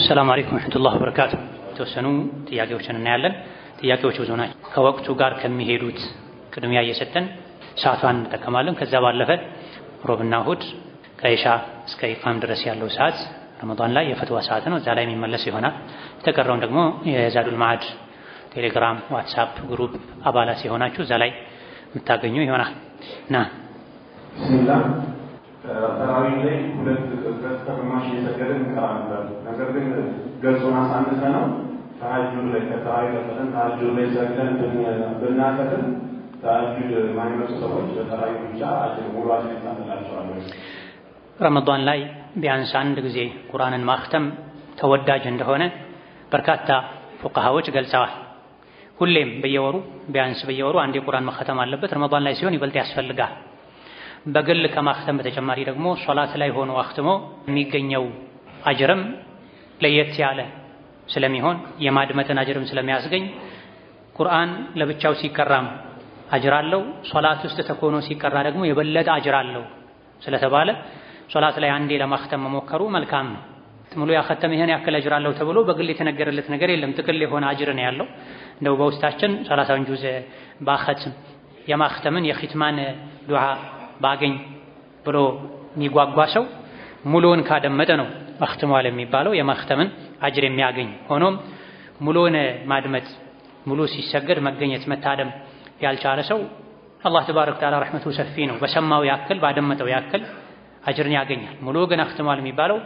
السلام عليكم ورحمة الله وبركاته ተወሰኑ ጥያቄዎችን እናያለን። ጥያቄዎች ብዙ ናቸው። ከወቅቱ ጋር ከሚሄዱት ቅድሚያ እየሰጠን ሰዓቷን እንጠቀማለን። ከዛ ባለፈ ሮብና እሁድ ከኢሻ እስከ ኢቃም ድረስ ያለው ሰዓት ረመዳን ላይ የፈትዋ ሰዓት ነው። እዛ ላይ የሚመለስ ይሆናል። የተቀረውን ደግሞ የዛዱል ማዕድ ቴሌግራም፣ ዋትስአፕ ግሩፕ አባላት የሆናችሁ እዛ ላይ የምታገኙ ይሆናል። ቢስሚላህ ተራዊህ ላይ ሁለት ከግማሽ እየሰገድን እንቀራ ነበር። ነገር ግን ገጹን አሳንሰ ነው ተሐጁድ ላይ ከተራዊህ ቀጥለን ተሐጁድ ላይ ሰግደን ብናከትም ተሐጁድ ማይመጡ ሰዎች በተራዊህ ብቻ አጅር ሙሉ አጅር ይጻፍላቸዋል። ረመዳን ላይ ቢያንስ አንድ ጊዜ ቁርአንን ማክተም ተወዳጅ እንደሆነ በርካታ ፉቃሃዎች ገልጸዋል። ሁሌም በየወሩ ቢያንስ በየወሩ አንድ ቁርአን መختም አለበት። ረመዳን ላይ ሲሆን ይበልጥ ያስፈልጋል። በግል ከማክተም በተጨማሪ ደግሞ ሶላት ላይ ሆኖ አክትሞ የሚገኘው አጅርም ለየት ያለ ስለሚሆን የማድመጥን አጅርም ስለሚያስገኝ ቁርአን ለብቻው ሲቀራም አጅር አለው፣ ሶላት ውስጥ ተኮኖ ሲቀራ ደግሞ የበለጠ አጅር አለው ስለተባለ ሶላት ላይ አንዴ ለማክተም መሞከሩ መልካም ነው። ሙሉ ያከተመ ይሄን ያክል አጅር አለው ተብሎ በግል የተነገረለት ነገር የለም። ጥቅል የሆነ አጅር ነው ያለው። እንደው በውስጣችን 30 ጁዝ ባኸትም የማክተምን የኺትማን ዱዓ ባገኝ ብሎ የሚጓጓ ሰው ሙሉውን ካደመጠ ነው አክትሟል የሚባለው የማክተምን አጅር የሚያገኝ። ሆኖም ሙሉውን ማድመጥ ሙሉ ሲሰገድ መገኘት መታደም ያልቻለ ሰው አላህ ተባረከ ወተዓላ ረሕመቱ ሰፊ ነው። በሰማው ያክል ባደመጠው ያክል አጅርን ያገኛል። ሙሉ ግን አክትሟል የሚባለው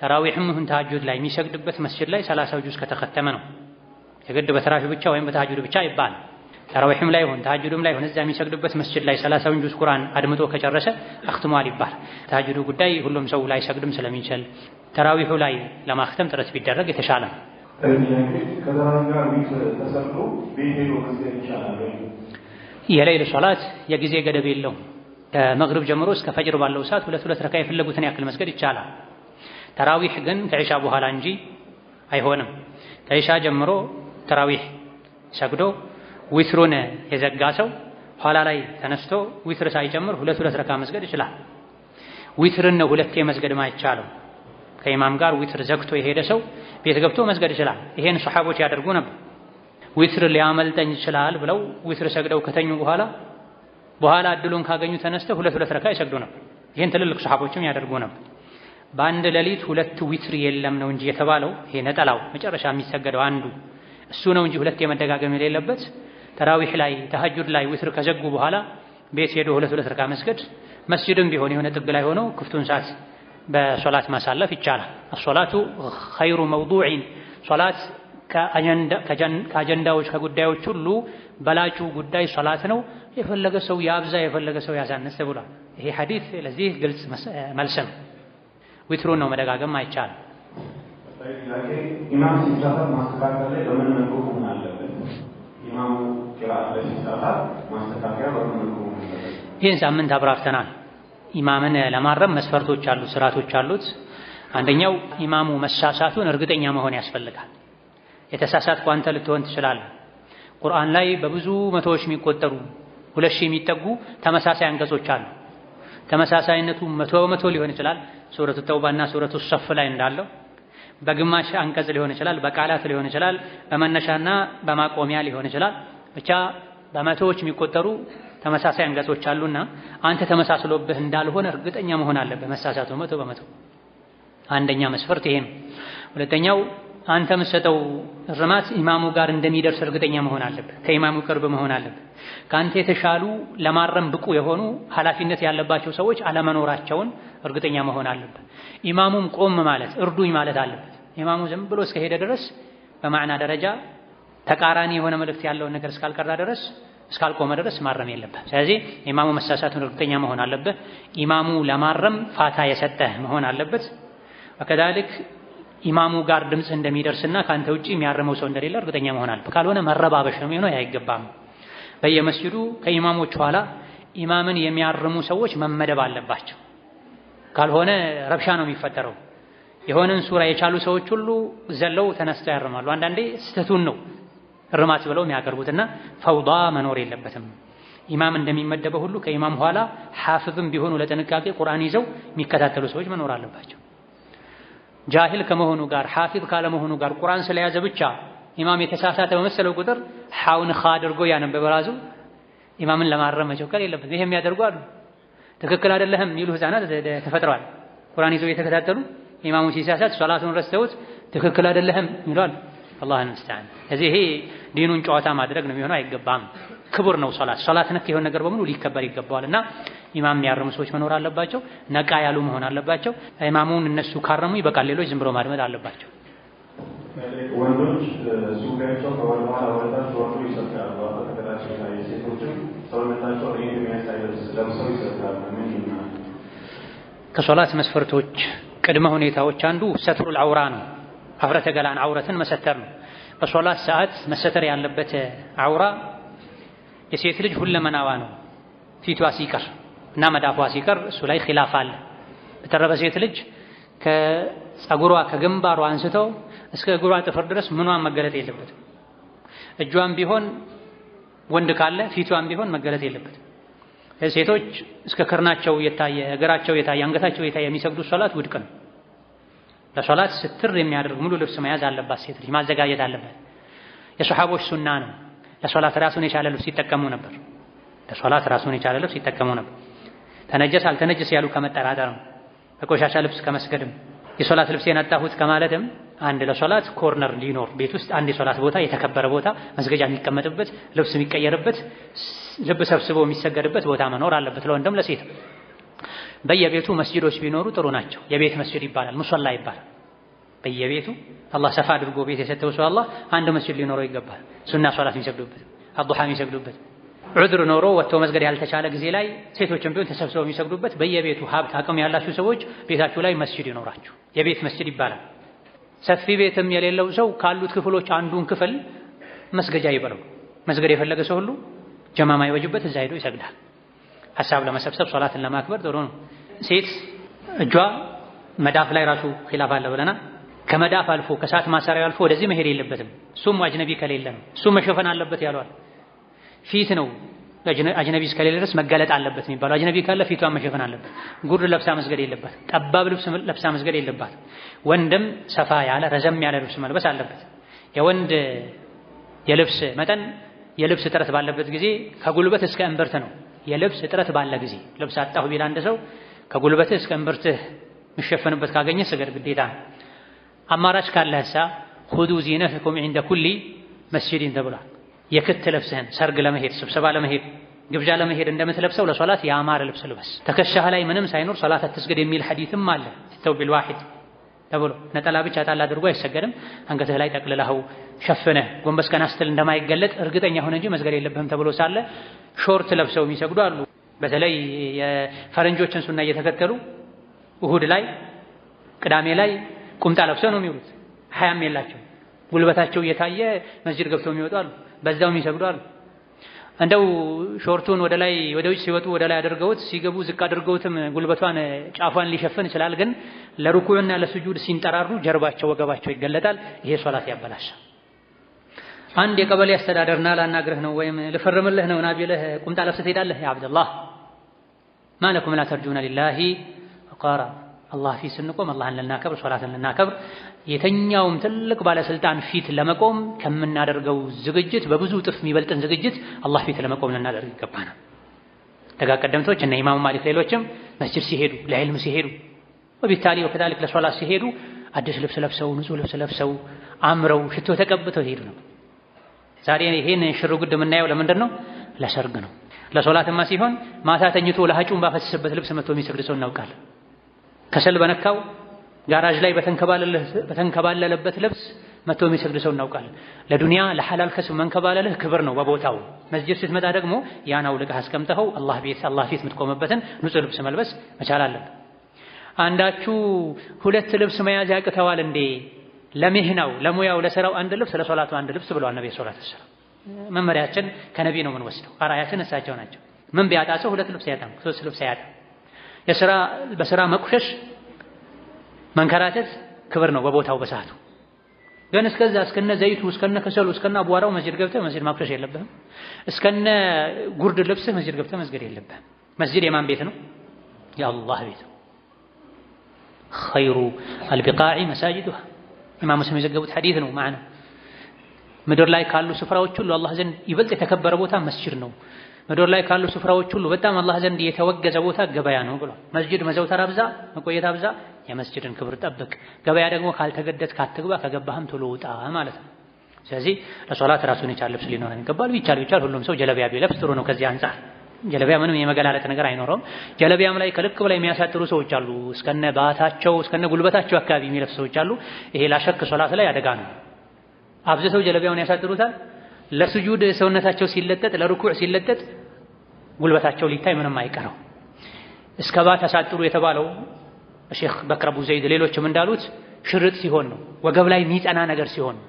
ተራዊህም ይሁን ተሐጁድ ላይ የሚሰግድበት መስጂድ ላይ 30 ጁዝ ከተختመ ነው። የግድ በተራዊህ ብቻ ወይም በተሐጁድ ብቻ ይባል። ተራዊህም ላይ ይሁን ተሐጁድም ላይ ይሁን እዛ የሚሰግድበት መስጂድ ላይ 30 ጁዝ ቁርአን አድምጦ ከጨረሰ አክትሟል ይባል። ተሐጁዱ ጉዳይ ሁሉም ሰው ላይ ሰግድም ስለሚችል ተራዊሁ ላይ ለማክተም ጥረት ቢደረግ የተሻለ ነው። የሌሊት ሶላት የጊዜ ገደብ የለውም። ከመግሪብ ጀምሮ እስከ ፈጅር ባለው ሰዓት ሁለት ረካ የፈለጉትን ያክል መስገድ ይቻላል። ተራዊህ ግን ከኢሻ በኋላ እንጂ አይሆንም። ከኢሻ ጀምሮ ተራዊህ ሰግዶ ዊትሩን የዘጋ ሰው ኋላ ላይ ተነስቶ ዊትር ሳይጨምር ሁለት ረካ መስገድ ይችላል። ዊትርን ነው ሁለቴ መስገድ ማይቻለው። ከኢማም ጋር ዊትር ዘግቶ የሄደ ሰው ቤት ገብቶ መስገድ ይችላል። ይሄን ሱሐቦች ያደርጉ ነበር። ዊትር ሊያመልጠኝ ይችላል ብለው ዊትር ሰግደው ከተኙ በኋላ እድሉን ካገኙ ተነስተው ሁለት ረካ ይሰግዱ ነበር። ይሄን ትልልቅ ሱሐቦችም ያደርጉ ነበር። በአንድ ሌሊት ሁለት ዊትር የለም ነው እንጂ የተባለው ይሄ ነጠላው መጨረሻ የሚሰገደው አንዱ እሱ ነው እንጂ ሁለት የመደጋገም የሌለበት። ተራዊህ ላይ ተሐጁድ ላይ ዊትር ከዘጉ በኋላ ቤት ሄዶ ሁለት ረካ መስገድ፣ መስጂድም ቢሆን የሆነ ጥግ ላይ ሆኖ ክፍቱን ሰዓት በሶላት ማሳለፍ ይቻላል። አሶላቱ ኸይሩ መውዱዒን ሶላት ከአጀንዳዎች ከጉዳዮች ሁሉ በላጩ ጉዳይ ሶላት ነው። የፈለገ ሰው ያብዛ የፈለገ ሰው ያሳንስ ብሏል። ይሄ ሐዲስ ለዚህ ግልጽ መልስ ነው። ዊትሩን ነው መደጋገም አይቻልም። ኢማም ሲሳሳት ማስተካከል ላይ በምን መልኩ መሆን አለበት? ኢማሙ ቂራአት ላይ ሲሳሳት ማስተካከያ በምን መልኩ መሆን አለበት? ይህን ሳምንት አብራርተናል። ኢማምን ለማረም መስፈርቶች አሉት፣ ስርዓቶች አሉት። አንደኛው ኢማሙ መሳሳቱን እርግጠኛ መሆን ያስፈልጋል። የተሳሳትኩ አንተ ልትሆን ትችላለህ። ቁርአን ላይ በብዙ መቶዎች የሚቆጠሩ 2000 የሚጠጉ ተመሳሳይ አንቀጾች አሉ። ተመሳሳይነቱ 100 ሊሆን ይችላል። ሱረቱ ተውባና ሱረቱ ሰፍ ላይ እንዳለው በግማሽ አንቀጽ ሊሆን ይችላል፣ በቃላት ሊሆን ይችላል፣ በመነሻና በማቆሚያ ሊሆን ይችላል። ብቻ በመቶዎች የሚቆጠሩ ተመሳሳይ አንቀጾች አሉና አንተ ተመሳስሎብህ እንዳልሆነ እርግጠኛ መሆን አለብህ። መሳሳቱ 100%። አንደኛ መስፈርት ይሄ ነው። ሁለተኛው አንተ የምትሰጠው እርማት ኢማሙ ጋር እንደሚደርስ እርግጠኛ መሆን አለብህ። ከኢማሙ ቅርብ መሆን አለብህ። ከአንተ የተሻሉ ለማረም ብቁ የሆኑ ኃላፊነት ያለባቸው ሰዎች አለመኖራቸውን እርግጠኛ መሆን አለብህ። ኢማሙም ቆም ማለት እርዱኝ ማለት አለበት። ኢማሙ ዝም ብሎ እስከሄደ ድረስ በማዕና ደረጃ ተቃራኒ የሆነ መልእክት ያለውን ነገር እስካልቀራ ድረስ እስካልቆመ ድረስ ማረም የለብህ። ስለዚህ ኢማሙ መሳሳቱን እርግጠኛ መሆን አለብህ። ኢማሙ ለማረም ፋታ የሰጠህ መሆን አለበት። ወከዛልክ ኢማሙ ጋር ድምፅ እንደሚደርስና ካንተ ውጪ የሚያርመው ሰው እንደሌለ እርግጠኛ መሆን አለበት። ካልሆነ መረባበሽ ነው የሚሆነው፣ አይገባም። በየመስጂዱ ከኢማሞች ኋላ ኢማምን የሚያርሙ ሰዎች መመደብ አለባቸው። ካልሆነ ረብሻ ነው የሚፈጠረው። የሆነን ሱራ የቻሉ ሰዎች ሁሉ ዘለው ተነስተው ያርማሉ። አንዳንዴ ስተቱን ነው እርማት ብለው የሚያቀርቡትና ፈውዳ መኖር የለበትም። ኢማም እንደሚመደበው ሁሉ ከኢማም ኋላ ሐፊዝም ቢሆኑ ለጥንቃቄ ቁርአን ይዘው የሚከታተሉ ሰዎች መኖር አለባቸው። ጃሂል ከመሆኑ ጋር ሐፊዝ ካለመሆኑ ጋር ቁርአን ስለያዘ ብቻ ኢማም የተሳሳተ በመሰለው ቁጥር ሐውን ኻ አድርጎ ያነበበ ራሱ ኢማምን ለማረም መቸኮል የለበትም። ይሄ የሚያደርጉ አሉ። ትክክል አይደለህም የሚሉ ህፃናት ተፈጥረዋል። ቁርአን ይዘው የተከታተሉ ኢማሙ ሲሳሳት ሶላቱን ረስተውት ትክክል አይደለህም ይላሉ። አላህ እንስተዓን። ስለዚህ ይሄ ዲኑን ጨዋታ ማድረግ ነው የሚሆነው፣ አይገባም። ክቡር ነው ሶላት ነክ የሆነ ነገር በሙሉ ሊከበር ይገባዋልና ኢማም የሚያርሙ ሰዎች መኖር አለባቸው። ነቃ ያሉ መሆን አለባቸው። ኢማሙን እነሱ ካረሙ ይበቃል፣ ሌሎች ዝም ብሎ ማድመጥ አለባቸው። ወንዶች ሱሪያቸው ከወደ ኋላ ወደታች ወርዶ ይሰጣሉ። በተከታታይ ላይ ሴቶችም ሰውነታቸው ይሄን የሚያሳይ ልብስ ለብሰው ይሰጣሉ። ከሶላት መስፈርቶች ቅድመ ሁኔታዎች አንዱ ሰትሩል ዐውራ ነው። ሀፍረተ ገላን ዐውረትን መሰተር ነው። በሶላት ሰዓት መሰተር ያለበት ዐውራ የሴት ልጅ ሁለመናዋ ነው። ፊቷ ሲቀር እና መዳፏ ሲቀር እሱ ላይ ኺላፍ አለ። በተረፈ ሴት ልጅ ከፀጉሯ ከግንባሯ አንስተው እስከ እግሯ ጥፍር ድረስ ምኗን መገለጥ የለበትም። እጇን ቢሆን ወንድ ካለ ፊቷን ቢሆን መገለጥ የለበትም። ሴቶች እስከ ክርናቸው የታየ እግራቸው የታየ አንገታቸው የታየ የሚሰግዱ ሶላት ውድቅ ነው። ለሶላት ስትር የሚያደርግ ሙሉ ልብስ መያዝ አለባት ሴት ልጅ፣ ማዘጋጀት አለባት። የሰሐቦች ሱና ነው። ለሶላት ራሱን የቻለ ልብስ ይጠቀሙ ነበር። ለሶላት ራሱን የቻለ ልብስ ይጠቀሙ ነበር። ተነጀስ አልተነጀስ ያሉ ከመጠራጠር ነው። በቆሻሻ ልብስ ከመስገድም የሶላት ልብስ የነጣሁት ከማለትም አንድ ለሶላት ኮርነር ሊኖር ቤት ውስጥ አንድ የሶላት ቦታ የተከበረ ቦታ መስገጃ የሚቀመጥበት ልብስ የሚቀየርበት ልብ ሰብስቦ የሚሰገድበት ቦታ መኖር አለበት፣ ለወንድም ለሴት። በየቤቱ መስጂዶች ቢኖሩ ጥሩ ናቸው። የቤት መስጂድ ይባላል፣ ሙሰላ ይባላል። በየቤቱ አላህ ሰፋ አድርጎ ቤት የሰጠው ሰው አላህ አንድ መስጂድ ሊኖረው ይገባል። ሱና ሶላት የሚሰግዱበት፣ አዱሃ የሚሰግዱበት፣ ዑድር ኖሮ ወጥቶ መስገድ ያልተቻለ ጊዜ ላይ ሴቶችም ቢሆን ተሰብስበው የሚሰግዱበት በየቤቱ ሀብት አቅም ያላችሁ ሰዎች ቤታችሁ ላይ መስጂድ ይኖራችሁ። የቤት መስጂድ ይባላል። ሰፊ ቤትም የሌለው ሰው ካሉት ክፍሎች አንዱን ክፍል መስገጃ ይበለው። መስገድ የፈለገ ሰው ሁሉ ጀማማ ይወጅበት እዛ ሄዶ ይሰግዳል። ሐሳብ ለመሰብሰብ ሶላትን ለማክበር ጥሩ ነው። ሴት እጇ መዳፍ ላይ ራሱ ኺላፍ አለ ብለና ከመዳፍ አልፎ ከሳት ማሰሪያ አልፎ ወደዚህ መሄድ የለበትም። እሱም አጅነቢ ከሌለ ነው። እሱም መሸፈን አለበት ያሏል። ፊት ነው አጅነቢ እስከሌለ ድረስ መገለጥ አለበት የሚባለው። አጅነቢ ካለ ፊቷን መሸፈን አለበት። ጉርድ ለብሳ መስገድ የለባት። ጠባብ ልብስ ለብሳ መስገድ የለባት። ወንድም ሰፋ ያለ ረዘም ያለ ልብስ መልበስ አለበት። የወንድ የልብስ መጠን የልብስ እጥረት ባለበት ጊዜ ከጉልበት እስከ እምብርት ነው። የልብስ እጥረት ባለ ጊዜ ልብስ አጣሁ ቢል አንድ ሰው ከጉልበትህ እስከ እምብርትህ የሚሸፈንበት ካገኘ ስገድ ግዴታ ነው። አማራጭ ካለህሳ ሁዱ ዚነተኩም ዒንደ ኩሊ መስጂድን ተብሏል። የክት ልብስህን ሰርግ ለመሄድ ስብሰባ ለመሄድ ግብዣ ለመሄድ እንደምትለብሰው ለሶላት የአማረ ልብስ ልበስ። ትከሻህ ላይ ምንም ሳይኖር ሶላት አትስገድ የሚል ሐዲስም አለ። ተውቢል ዋሂድ ተብሎ ነጠላ ብቻ ጣል አድርጎ አይሰገድም። አንገትህ ላይ ጠቅልለኸው ሸፍነህ ጎንበስ ቀና ስትል እንደማይገለጥ እርግጠኛ ሆነ እንጂ መስገድ የለብህም ተብሎ ሳለ ሾርት ለብሰው የሚሰግዱ አሉ። በተለይ የፈረንጆችን ሱና እየተከተሉ እሁድ ላይ ቅዳሜ ላይ ቁምጣ ለብሰው ነው የሚውሉት። ሀያም የላቸው ጉልበታቸው እየታየ መስጂድ ገብተው የሚወጡ አሉ። በዛው የሚሰግዱ አሉ። እንደው ሾርቱን ወደ ላይ ወደ ውጭ ሲወጡ ወደ ላይ አድርገውት ሲገቡ ዝቅ አድርገውትም ጉልበቷን ጫፏን ሊሸፍን ይችላል። ግን ለሩኩዕና ለስጁድ ሲንጠራሩ ጀርባቸው ወገባቸው ይገለጣል። ይሄ ሶላት ያበላሻል። አንድ የቀበሌ አስተዳደርና ላናግርህ ነው ወይም ልፈርምልህ ነው ና ቢልህ ቁምጣ ለብሰህ ትሄዳለህ። ያ አብደላህ ማለኩም ላ ተርጁነ ሊላሂ ወቃራ። አላህ ፊት ስንቆም አላህን ልናከብር ሶላትን ልናከብር የተኛውም ትልቅ ባለስልጣን ፊት ለመቆም ከምናደርገው ዝግጅት በብዙ እጥፍ የሚበልጥን ዝግጅት አላህ ፊት ለመቆም ልናደርግ ይገባናል። ደጋ ቀደምቶች እነ ኢማሙ ማሊክ ሌሎችም መስጂድ ሲሄዱ ለዕልም ሲሄዱ ወቢታሊ ወከዛሊክ ለሶላት ሲሄዱ አዲስ ልብስ ለብሰው ንጹህ ልብስ ለብሰው አምረው ሽቶ ተቀብተው ይሄዱ ነው። ዛሬ ይሄን ሽርጉድ የምናየው ለምንድን ነው? ለሰርግ ነው። ለሶላትማ ሲሆን ማታ ተኝቶ ለሐጩን ባፈሰሰበት ልብስ መጥቶ የሚሰግድ ሰው እናውቃለን። ከሰል በነካው ጋራዥ ላይ በተንከባለለበት ልብስ መጥቶ የሚሰግድ ሰው እናውቃለን። ለዱንያ ለሐላል ከስብ መንከባለልህ ክብር ነው በቦታው። መስጂድ ስትመጣ ደግሞ ያን አውልቀህ አስቀምጠኸው አላህ ፊት የምትቆምበትን ንጹህ ልብስ መልበስ መቻል አለብህ። አንዳችሁ ሁለት ልብስ መያዝ ያቅተዋል እንዴ? ለሚህናው ለሙያው ለሥራው አንድ ልብስ ለሶላቱ አንድ ልብስ ብለዋል ነብዩ ሰለላሁ ዐለይሂ ወሰለም። መመሪያችን ከነቢ ነው የምንወስደው። አራያችን እሳቸው ናቸው። ምን ቢያጣ ሰው ሁለት ልብስ ያጣም ሶስት ልብስ ያጣም። በስራ መቁሸሽ መንከራተት ክብር ነው በቦታው በሰዓቱ። ግን እስከዛ እስከነ ዘይቱ እስከነ ከሰሉ እስከነ አቧራው መስጂድ ገብተህ መስጂድ ማቁሸሽ የለብህም። እስከነ ጉርድ ልብስህ መስጂድ ገብተህ መስገድ የለብህም። መስጂድ የማን ቤት ነው? የአላህ ቤት ነው። ኸይሩ አልቢቃዕ መሳጅዱሃ ኢማም ሙስሊም የዘገቡት ሐዲስ ነው። ማዕና ምድር ላይ ካሉ ስፍራዎች ሁሉ አላህ ዘንድ ይበልጥ የተከበረ ቦታ መስጂድ ነው። ምድር ላይ ካሉ ስፍራዎች ሁሉ በጣም አላህ ዘንድ የተወገዘ ቦታ ገበያ ነው ብሏል። መስጂድ መዘውተር አብዛ፣ መቆየት አብዛ፣ የመስጂድን ክብር ጠብቅ። ገበያ ደግሞ ካልተገደድክ አትግባ፣ ከገባህም ቶሎ ውጣ ማለት ነው። ስለዚህ ለሶላት ራሱን የቻለ ልብስ ሊኖረን ይገባል። ቢቻል ሁሉም ሰው ጀለቢያ ቢለብስ ጥሩ ነው። ከዚህ አንፃር ጀለቢያ ምንም የመገላለጥ ነገር አይኖረውም። ጀለቢያም ላይ ከልክ በላይ የሚያሳጥሩ ሰዎች አሉ። እስከነ ባታቸው እስከነ ጉልበታቸው አካባቢ የሚለብሱ ሰዎች አሉ። ይሄ ላሸክ ሶላት ላይ አደጋ ነው። አብዝተው ጀለቢያውን ያሳጥሩታል። ለስጁድ ሰውነታቸው ሲለጠጥ፣ ለሩኩዕ ሲለጠጥ ጉልበታቸው ሊታይ ምንም አይቀረው። እስከ ባት ያሳጥሩ የተባለው ሼኽ በክር አቡ ዘይድ ሌሎችም እንዳሉት ሽርጥ ሲሆን ነው። ወገብ ላይ የሚጸና ነገር ሲሆን ነው።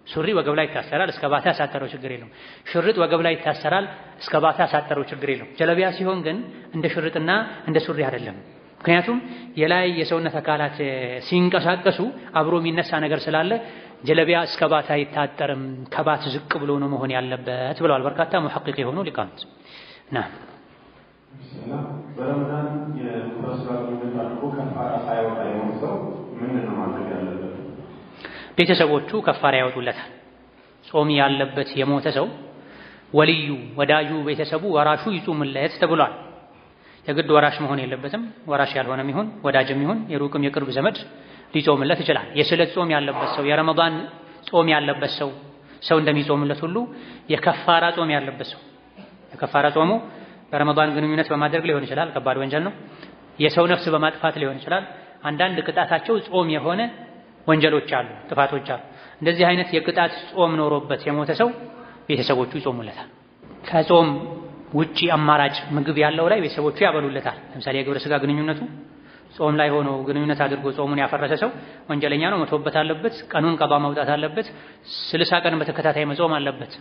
ሱሪ ወገብ ላይ ይታሰራል፣ እስከ ባታ ያሳጠረው ችግር የለውም። ሽርጥ ወገብ ላይ ይታሰራል፣ እስከ ባታ ያሳጠረው ችግር የለውም። ጀለቢያ ሲሆን ግን እንደ ሽርጥና እንደ ሱሪ አይደለም። ምክንያቱም የላይ የሰውነት አካላት ሲንቀሳቀሱ አብሮ የሚነሳ ነገር ስላለ ጀለቢያ እስከ ባታ አይታጠርም፣ ከባት ዝቅ ብሎ ነው መሆን ያለበት ብለዋል በርካታ ሙሐቂቅ የሆኑ ሊቃውንት። በረመዳን የቁረስ ጋር አድርጎ ከፋራ ሳይወጣ የሞተ ሰው ምንድን ነው ማድረግ ያለበት? ቤተሰቦቹ ከፋራ ያወጡለታል። ጾም ያለበት የሞተ ሰው ወልዩ ወዳጁ ቤተሰቡ ወራሹ ይጹምለት ተብሏል። የግድ ወራሽ መሆን የለበትም። ወራሽ ያልሆነም ይሁን ወዳጅም ይሁን የሩቅም የቅርብ ዘመድ ሊጾምለት ይችላል። የስለት ጾም ያለበት ሰው፣ የረመዳን ጾም ያለበት ሰው እንደሚጾምለት ሁሉ የከፋራ ጾም ያለበት ሰው የከፋራ ጾሙ በረመዳን ግንኙነት በማድረግ ሊሆን ይችላል፣ ከባድ ወንጀል ነው። የሰው ነፍስ በማጥፋት ሊሆን ይችላል። አንዳንድ ቅጣታቸው ጾም የሆነ ወንጀሎች አሉ፣ ጥፋቶች አሉ። እንደዚህ አይነት የቅጣት ጾም ኖሮበት የሞተ ሰው ቤተሰቦቹ ይጾሙለታል። ከጾም ውጪ አማራጭ ምግብ ያለው ላይ ቤተሰቦቹ ያበሉለታል። ለምሳሌ የግብረ ስጋ ግንኙነቱ ጾም ላይ ሆኖ ግንኙነት አድርጎ ጾሙን ያፈረሰ ሰው ወንጀለኛ ነው፣ መቶበት አለበት፣ ቀኑን ቀባ ማውጣት አለበት፣ 60 ቀን በተከታታይ መጾም አለበት።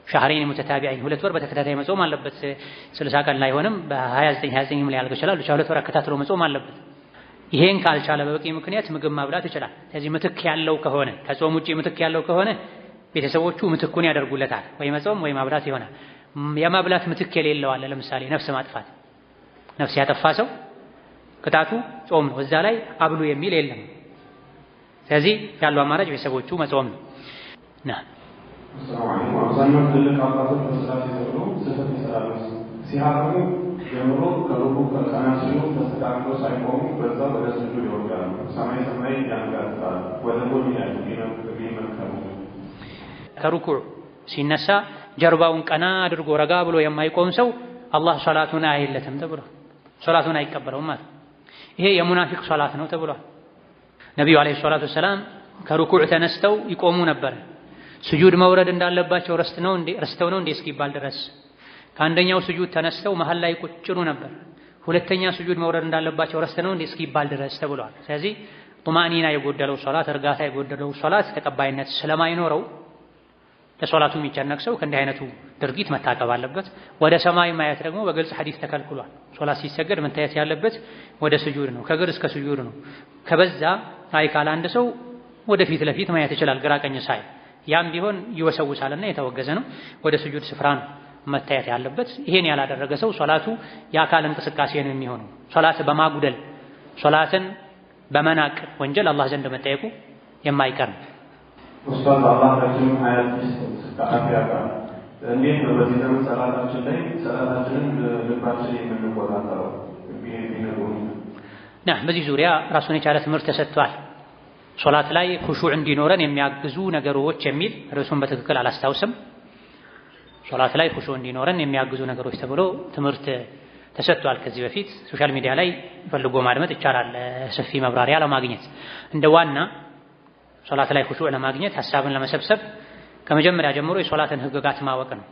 ሻህሬን ሙተታቢዒን 2 ወር በተከታታይ መጾም አለበት። 60 ቀን ላይ ሆነም በ29 ላይ ያልቅ ይችላል። ብቻ 2 ወር አከታትሎ መጾም አለበት። ይሄን ካልቻለ በበቂ ምክንያት ምግብ ማብላት ይችላል። ስለዚህ ምትክ ያለው ከሆነ ከጾም ውጪ ምትክ ያለው ከሆነ ቤተሰቦቹ ምትኩን ያደርጉለታል። ወይ መጾም ወይ ማብላት ይሆናል። የማብላት ምትክ የሌለው አለ። ለምሳሌ ነፍስ ማጥፋት፣ ነፍስ ያጠፋ ሰው ቅጣቱ ጾም ነው። እዛ ላይ አብሉ የሚል የለም። ስለዚህ ያለው አማራጭ ቤተሰቦቹ መጾም ነው። አብዛኛው ትልቅ አባቶች መስራት ሲሰሩ ስህተት ይሰራሉ። ሲያርሙ ጀምሮ ከሩቁ ከቀና ሲሉ ተስተካክሎ ሳይቆሙ በዛ ወደ ስጁድ ይወርዳሉ። ሰማይ ያንጋጥጣሉ። ወደ ጎን ይመልከቱ። ከሩኩዕ ሲነሳ ጀርባውን ቀና አድርጎ ረጋ ብሎ የማይቆም ሰው አላህ ሶላቱን አይለትም ተብሏል። ሶላቱን አይቀበለውም ማለት ይሄ የሙናፊቅ ሶላት ነው ተብሏል። ነብዩ አለይሂ ሰላቱ ወሰላም ከሩኩዕ ተነስተው ይቆሙ ነበር። ስጁድ መውረድ እንዳለባቸው ረስተው ነው እንዴ እስኪባል ድረስ ከአንደኛው ስጁድ ተነስተው መሃል ላይ ቁጭሩ ነበር። ሁለተኛ ስጁድ መውረድ እንዳለባቸው ረስተው ነው እንዴ እስኪባል ድረስ ተብሏል። ስለዚህ ጡማኒና የጎደለው ሶላት፣ እርጋታ የጎደለው ሶላት ተቀባይነት ስለማይኖረው ለሶላቱ የሚጨነቅ ሰው ከእንዲህ አይነቱ ድርጊት መታቀብ አለበት። ወደ ሰማይ ማየት ደግሞ በግልጽ ሐዲስ ተከልክሏል። ሶላት ሲሰገድ መታየት ያለበት ወደ ስጁድ ነው፣ ከግር እስከ ስጁድ ነው። ከበዛ ካለ አንድ ሰው ወደ ፊት ለፊት ማየት ይችላል፣ ግራ ቀኝ ሳይ። ያም ቢሆን ይወሰውሳልና የተወገዘ ነው። ወደ ስጁድ ስፍራ ነው መታየት ያለበት። ይሄን ያላደረገ ሰው ሶላቱ የአካል እንቅስቃሴ ነው የሚሆነው። ሶላት በማጉደል ሶላትን በመናቅ ወንጀል አላህ ዘንድ መጠየቁ የማይቀር ነው። ኡስታዝ አላህ ረጅም ሀያት ከአፊያ ጋር እንዴት ነው በዚህ ዘመን ሰላታችንን ልባችን የምንቆጣጠረው? በዚህ ዙሪያ ራሱን የቻለ ትምህርት ተሰጥቷል። ሶላት ላይ ኹሹዕ እንዲኖረን የሚያግዙ ነገሮች የሚል ርዕሱን በትክክል አላስታውስም። ሶላት ላይ ኹሹዕ እንዲኖረን የሚያግዙ ነገሮች ተብሎ ትምህርት ተሰጥቷል። ከዚህ በፊት ሶሻል ሚዲያ ላይ ፈልጎ ማድመጥ ይቻላል። ሰፊ መብራሪያ ለማግኘት እንደ ዋና ሶላት ላይ ኹሹዕ ለማግኘት ሐሳብን ለመሰብሰብ ከመጀመሪያ ጀምሮ የሶላትን ህግጋት ማወቅ ነው።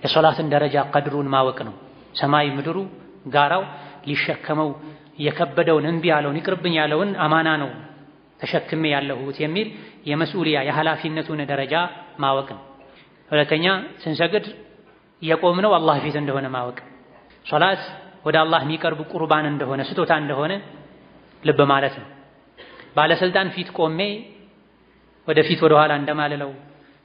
የሶላትን ደረጃ ቀድሩን ማወቅ ነው። ሰማይ ምድሩ ጋራው ሊሸከመው የከበደውን እምቢ ያለውን ይቅርብኝ ያለውን አማና ነው ተሸክሜ ያለሁት የሚል የመስኡልያ የኃላፊነቱን ደረጃ ማወቅ ነው። ሁለተኛ ስንሰግድ የቆምነው አላህ ፊት እንደሆነ ማወቅ፣ ሶላት ወደ አላህ የሚቀርብ ቁርባን እንደሆነ ስጦታ እንደሆነ ልብ ማለት ነው። ባለስልጣን ፊት ቆሜ ወደፊት ወደ ኋላ እንደማልለው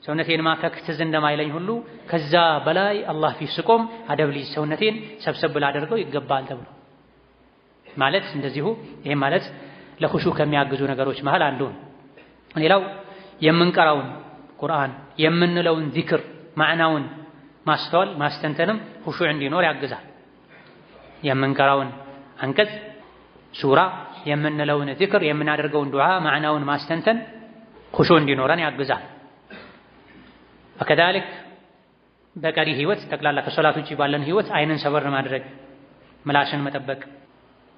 ሰውነቴን ማከክ ትዝ እንደማይለኝ ሁሉ ከዛ በላይ አላህ ፊት ስቆም አደብ ልጅ ሰውነቴን ሰብሰብ ላደርገው ይገባል ተብሎ ማለት እንደዚሁ ይሄ ማለት ለኹሹዕ ከሚያግዙ ነገሮች መሃል አንዱ ነው። ሌላው የምንቀራውን ቁርአን የምንለውን ዚክር ማዕናውን ማስተዋል ማስተንተንም ኹሹዕ እንዲኖር ያግዛል። የምንቀራውን አንቀጽ ሱራ የምንለውን ዚክር የምናደርገውን ዱዓ ማዕናውን ማስተንተን ኹሹዕ እንዲኖረን ያግዛል። ወከዛሊክ በቀሪ ህይወት ጠቅላላ ከሶላት ውጪ ባለን ህይወት አይንን ሰበር ማድረግ፣ ምላስን መጠበቅ፣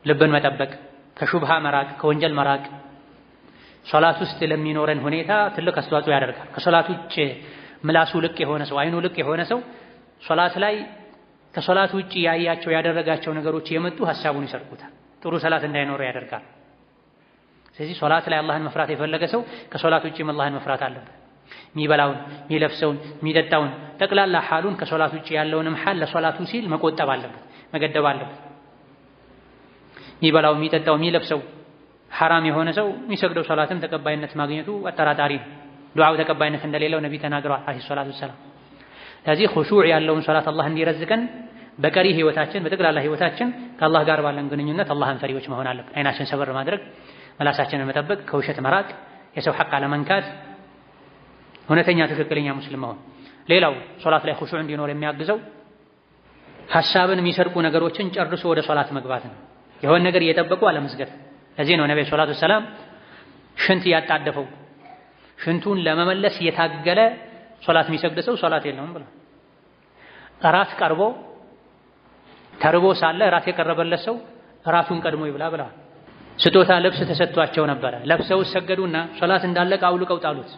ልብን መጠበቅ፣ ከሹብሃ መራቅ፣ ከወንጀል መራቅ ሶላት ውስጥ ለሚኖረን ሁኔታ ትልቅ አስተዋጽኦ ያደርጋል። ከሶላት ውጪ ምላሱ ልቅ የሆነ ሰው አይኑ ልቅ የሆነ ሰው ሶላት ላይ ከሶላት ውጪ ያያቸው ያደረጋቸው ነገሮች የመጡ ሐሳቡን ይሰርቁታል፣ ጥሩ ሰላት እንዳይኖረው ያደርጋል። ስለዚህ ሶላት ላይ አላህን መፍራት የፈለገ ሰው ከሶላት ውጪም አላህን መፍራት አለበት። የሚበላውን፣ የሚለብሰውን፣ የሚጠጣውን ጠቅላላ ሐሉን ከሶላት ውጪ ያለውንም ሐል ለሶላቱ ሲል መቆጠብ አለበት፣ መገደብ አለበት። የሚበላው፣ የሚጠጣው፣ የሚለብሰው ሐራም የሆነ ሰው የሚሰግደው ሶላትም ተቀባይነት ማግኘቱ አጠራጣሪ ነው። ዱዓው ተቀባይነት እንደሌለው ነብይ ተናግረዋል አለይሂ ሰላቱ ወሰላም። ስለዚህ ኹሹዕ ያለውን ሶላት አላህ እንዲረዝቀን በቀሪ ህይወታችን በጠቅላላ ህይወታችን ከአላህ ጋር ባለን ግንኙነት አላህን ፈሪዎች መሆን አለብን። አይናችን ሰበር ማድረግ፣ መላሳችንን መጠበቅ፣ ከውሸት መራቅ፣ የሰው ሐቅ አለመንካት፣ እውነተኛ ትክክለኛ ሙስሊም መሆን። ሌላው ሶላት ላይ ኹሹዕ እንዲኖር የሚያግዘው ሐሳብን የሚሰርቁ ነገሮችን ጨርሶ ወደ ሶላት መግባት ነው። የሆነ ነገር እየጠበቁ አለመስገድ። ለዚህ ነው ነብዩ ሰለላሁ ዐለይሂ ወሰለም ሽንት ያጣደፈው ሽንቱን ለመመለስ የታገለ ሶላት የሚሰግድ ሰው ሶላት የለውም ብለው። እራት ቀርቦ ተርቦ ሳለ እራት የቀረበለት ሰው እራቱን ቀድሞ ይብላ ብለዋል። ስጦታ ልብስ ተሰጥቷቸው ነበረ። ለብሰው ሰገዱና ሶላት እንዳለቀ አውልቀው ጣሉት።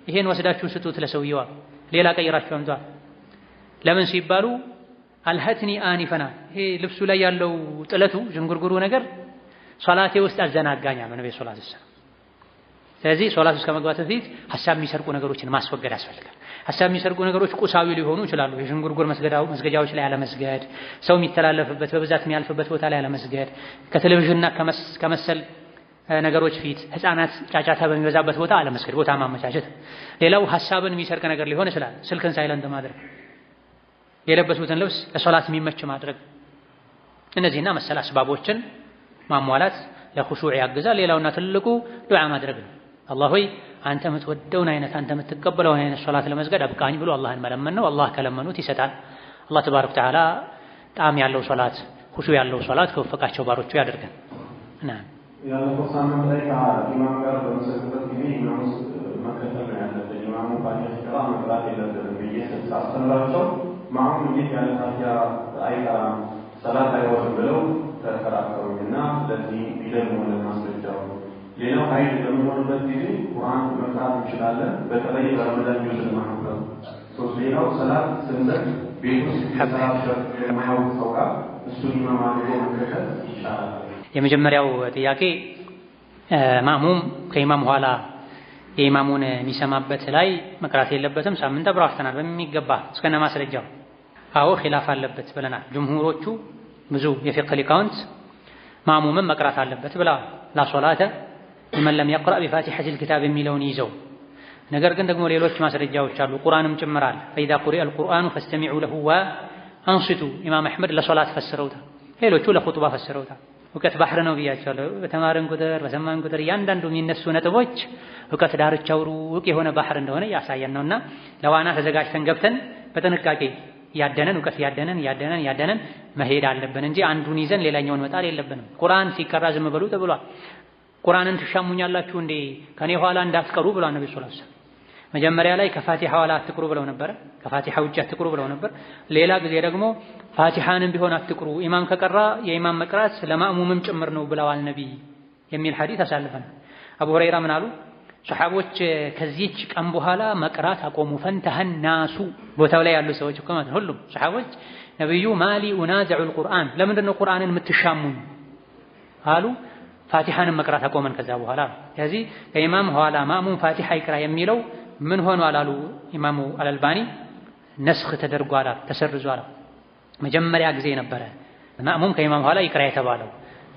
ይሄን ወስዳችሁ ስጡት ለሰውየው፣ ሌላ ቀይራችሁ አምጧል። ለምን ሲባሉ አልሀትኒ አኒፈና፣ ይሄ ልብሱ ላይ ያለው ጥለቱ ዥንጉርጉሩ ነገር ሶላቴ ውስጥ አዘናጋኛ ነው ነብዩ ሰለላሁ ዐለይሂ ወሰለም። ስለዚህ ሶላት ውስጥ ከመግባት በፊት ሐሳብ የሚሰርቁ ነገሮችን ማስወገድ ያስፈልጋል። ሐሳብ የሚሰርቁ ነገሮች ቁሳዊ ሊሆኑ ይችላሉ። የዥንጉርጉር መስገጃዎች ላይ አለመስገድ፣ ሰው የሚተላለፍበት በብዛት የሚያልፍበት ቦታ ላይ አለመስገድ፣ ከቴሌቪዥንና ከመሰል ነገሮች ፊት ህፃናት ጫጫታ በሚበዛበት ቦታ አለመስገድ፣ ቦታ ማመቻቸት። ሌላው ሐሳብን የሚሰርቅ ነገር ሊሆን ይችላል። ስልክን ሳይለንት ማድረግ፣ የለበሱትን ልብስ ለሶላት የሚመች ማድረግ፣ እነዚህና መሰል አስባቦችን ማሟላት ለኹሹዕ ያግዛል። ሌላውና ትልቁ ዱዓ ማድረግ ነው። አላህ ሆይ አንተ የምትወደውን አይነት አንተ የምትቀበለውን አይነት ሶላት ለመስገድ አብቃኝ ብሎ አላህን መለመን ነው። አላህ ከለመኑት ይሰጣል። አላህ ተባረከ ወተዓላ ጣዕም ያለው ሶላት ኹሹዕ ያለው ሶላት ከወፈቃቸው ባሮቹ ያደርገን። ያለፈው ሳምንት ላይ ከኢማም ጋር በመሰግበት ጊዜ ኢማሙ መከተል ነው ያለብን፣ ኢማሙ ፋቲሃ ሲቀራ መቅራት የለብንም ብዬ ሳስተምራቸው ማሁን እንዴት ያለ ፋቲሃ አይቀራም ሰላት አይወርም ብለው ተከራከሩኝና ለዚህ ቢደል ሆነ ማስረጃው። ሌላው ሀይል በሚሆንበት ጊዜ ቁርአን መቅራት እንችላለን፣ በተለይ በረመዳን ጁዝ ማለት ነው። ሌላው ሰላት ስንሰግድ ቤት ውስጥ ሰላት የማያውቅ ሰው ጋር እሱን ኢማም አድርጎ መከተል ይቻላል? የመጀመሪያው ጥያቄ ማእሙም ከኢማም ኋላ የኢማሙን የሚሰማበት ላይ መቅራት የለበትም። ሳምንት አብረው አፍተናል በሚገባ እስከነ ማስረጃው። አዎ ኺላፍ አለበት ብለናል። ጅምሁሮቹ ብዙ የፊቅህ ሊቃውንት ማእሙምም መቅራት አለበት ብለዋል። ላ ሶላተ ሊመን ለም የቅረእ ቢፋቲሐቲል ኪታብ የሚለውን ይዘው፣ ነገር ግን ደግሞ ሌሎች ማስረጃዎች አሉ፣ ቁርአንም ጭምራል። ፈኢዛ ቁሪአ አልቁርአኑ ፈስተሚዑ ለሁ ወአንሲቱ ኢማም አሕመድ ለሶላት ፈስረውታል፣ ሌሎቹ ለኹጥባ ፈስረውታል። እውቀት ባህር ነው ብያቸዋለሁ። በተማርን ቁጥር በሰማን ቁጥር እያንዳንዱ የሚነሱ ነጥቦች እውቀት ዳርቻው ሩቅ የሆነ ባህር እንደሆነ ያሳየን ነውና ለዋና ተዘጋጅተን ገብተን በጥንቃቄ ያደነን እውቀት ያደነን መሄድ አለብን እንጂ አንዱን ይዘን ሌላኛውን መጣል የለብንም። ቁርአን ሲቀራ ዝም በሉ ተብሏል። ቁርአንን ትሻሙኛላችሁ እንዴ ከኔ ኋላ እንዳትቀሩ ብሏል ነብዩ ሰለላሁ ዐለይሂ ወሰለም። መጀመሪያ ላይ ከፋቲሃ ኋላ አትቅሩ ብለው ነበር፣ ከፋቲሃ ውጭ አትቅሩ ብለው ነበር። ሌላ ጊዜ ደግሞ ፋቲሃንም ቢሆን አትቅሩ፣ ኢማም ከቀራ የኢማም መቅራት ለማእሙምም ጭምር ነው ብለዋል ነብይ የሚል ሐዲስ አሳልፈናል። አቡ ሁረይራ ምን አሉ? ሰሐቦች ከዚህች ቀን በኋላ መቅራት አቆሙ። ፈንተሀን ናሱ ቦታው ላይ ያሉ ሰዎች እኮ ማለት ሁሉም ሰሐቦች ነብዩ ማሊ ኡናዚዑል ቁርአን ለምንድን ነው ቁርአንን የምትሻሙኝ አሉ። ፋቲሃንም መቅራት አቆመን ከዛ በኋላ። ስለዚህ ከኢማም ኋላ ማእሙም ፋቲሃ ይቅራ የሚለው ምን ሆኗል አሉ ኢማሙ አልአልባኒ፣ ነስኽ ተደርጓል፣ ተሰርዟል። መጀመሪያ ጊዜ ነበረ ማእሙም ከኢማም ኋላ ይቅራ የተባለው።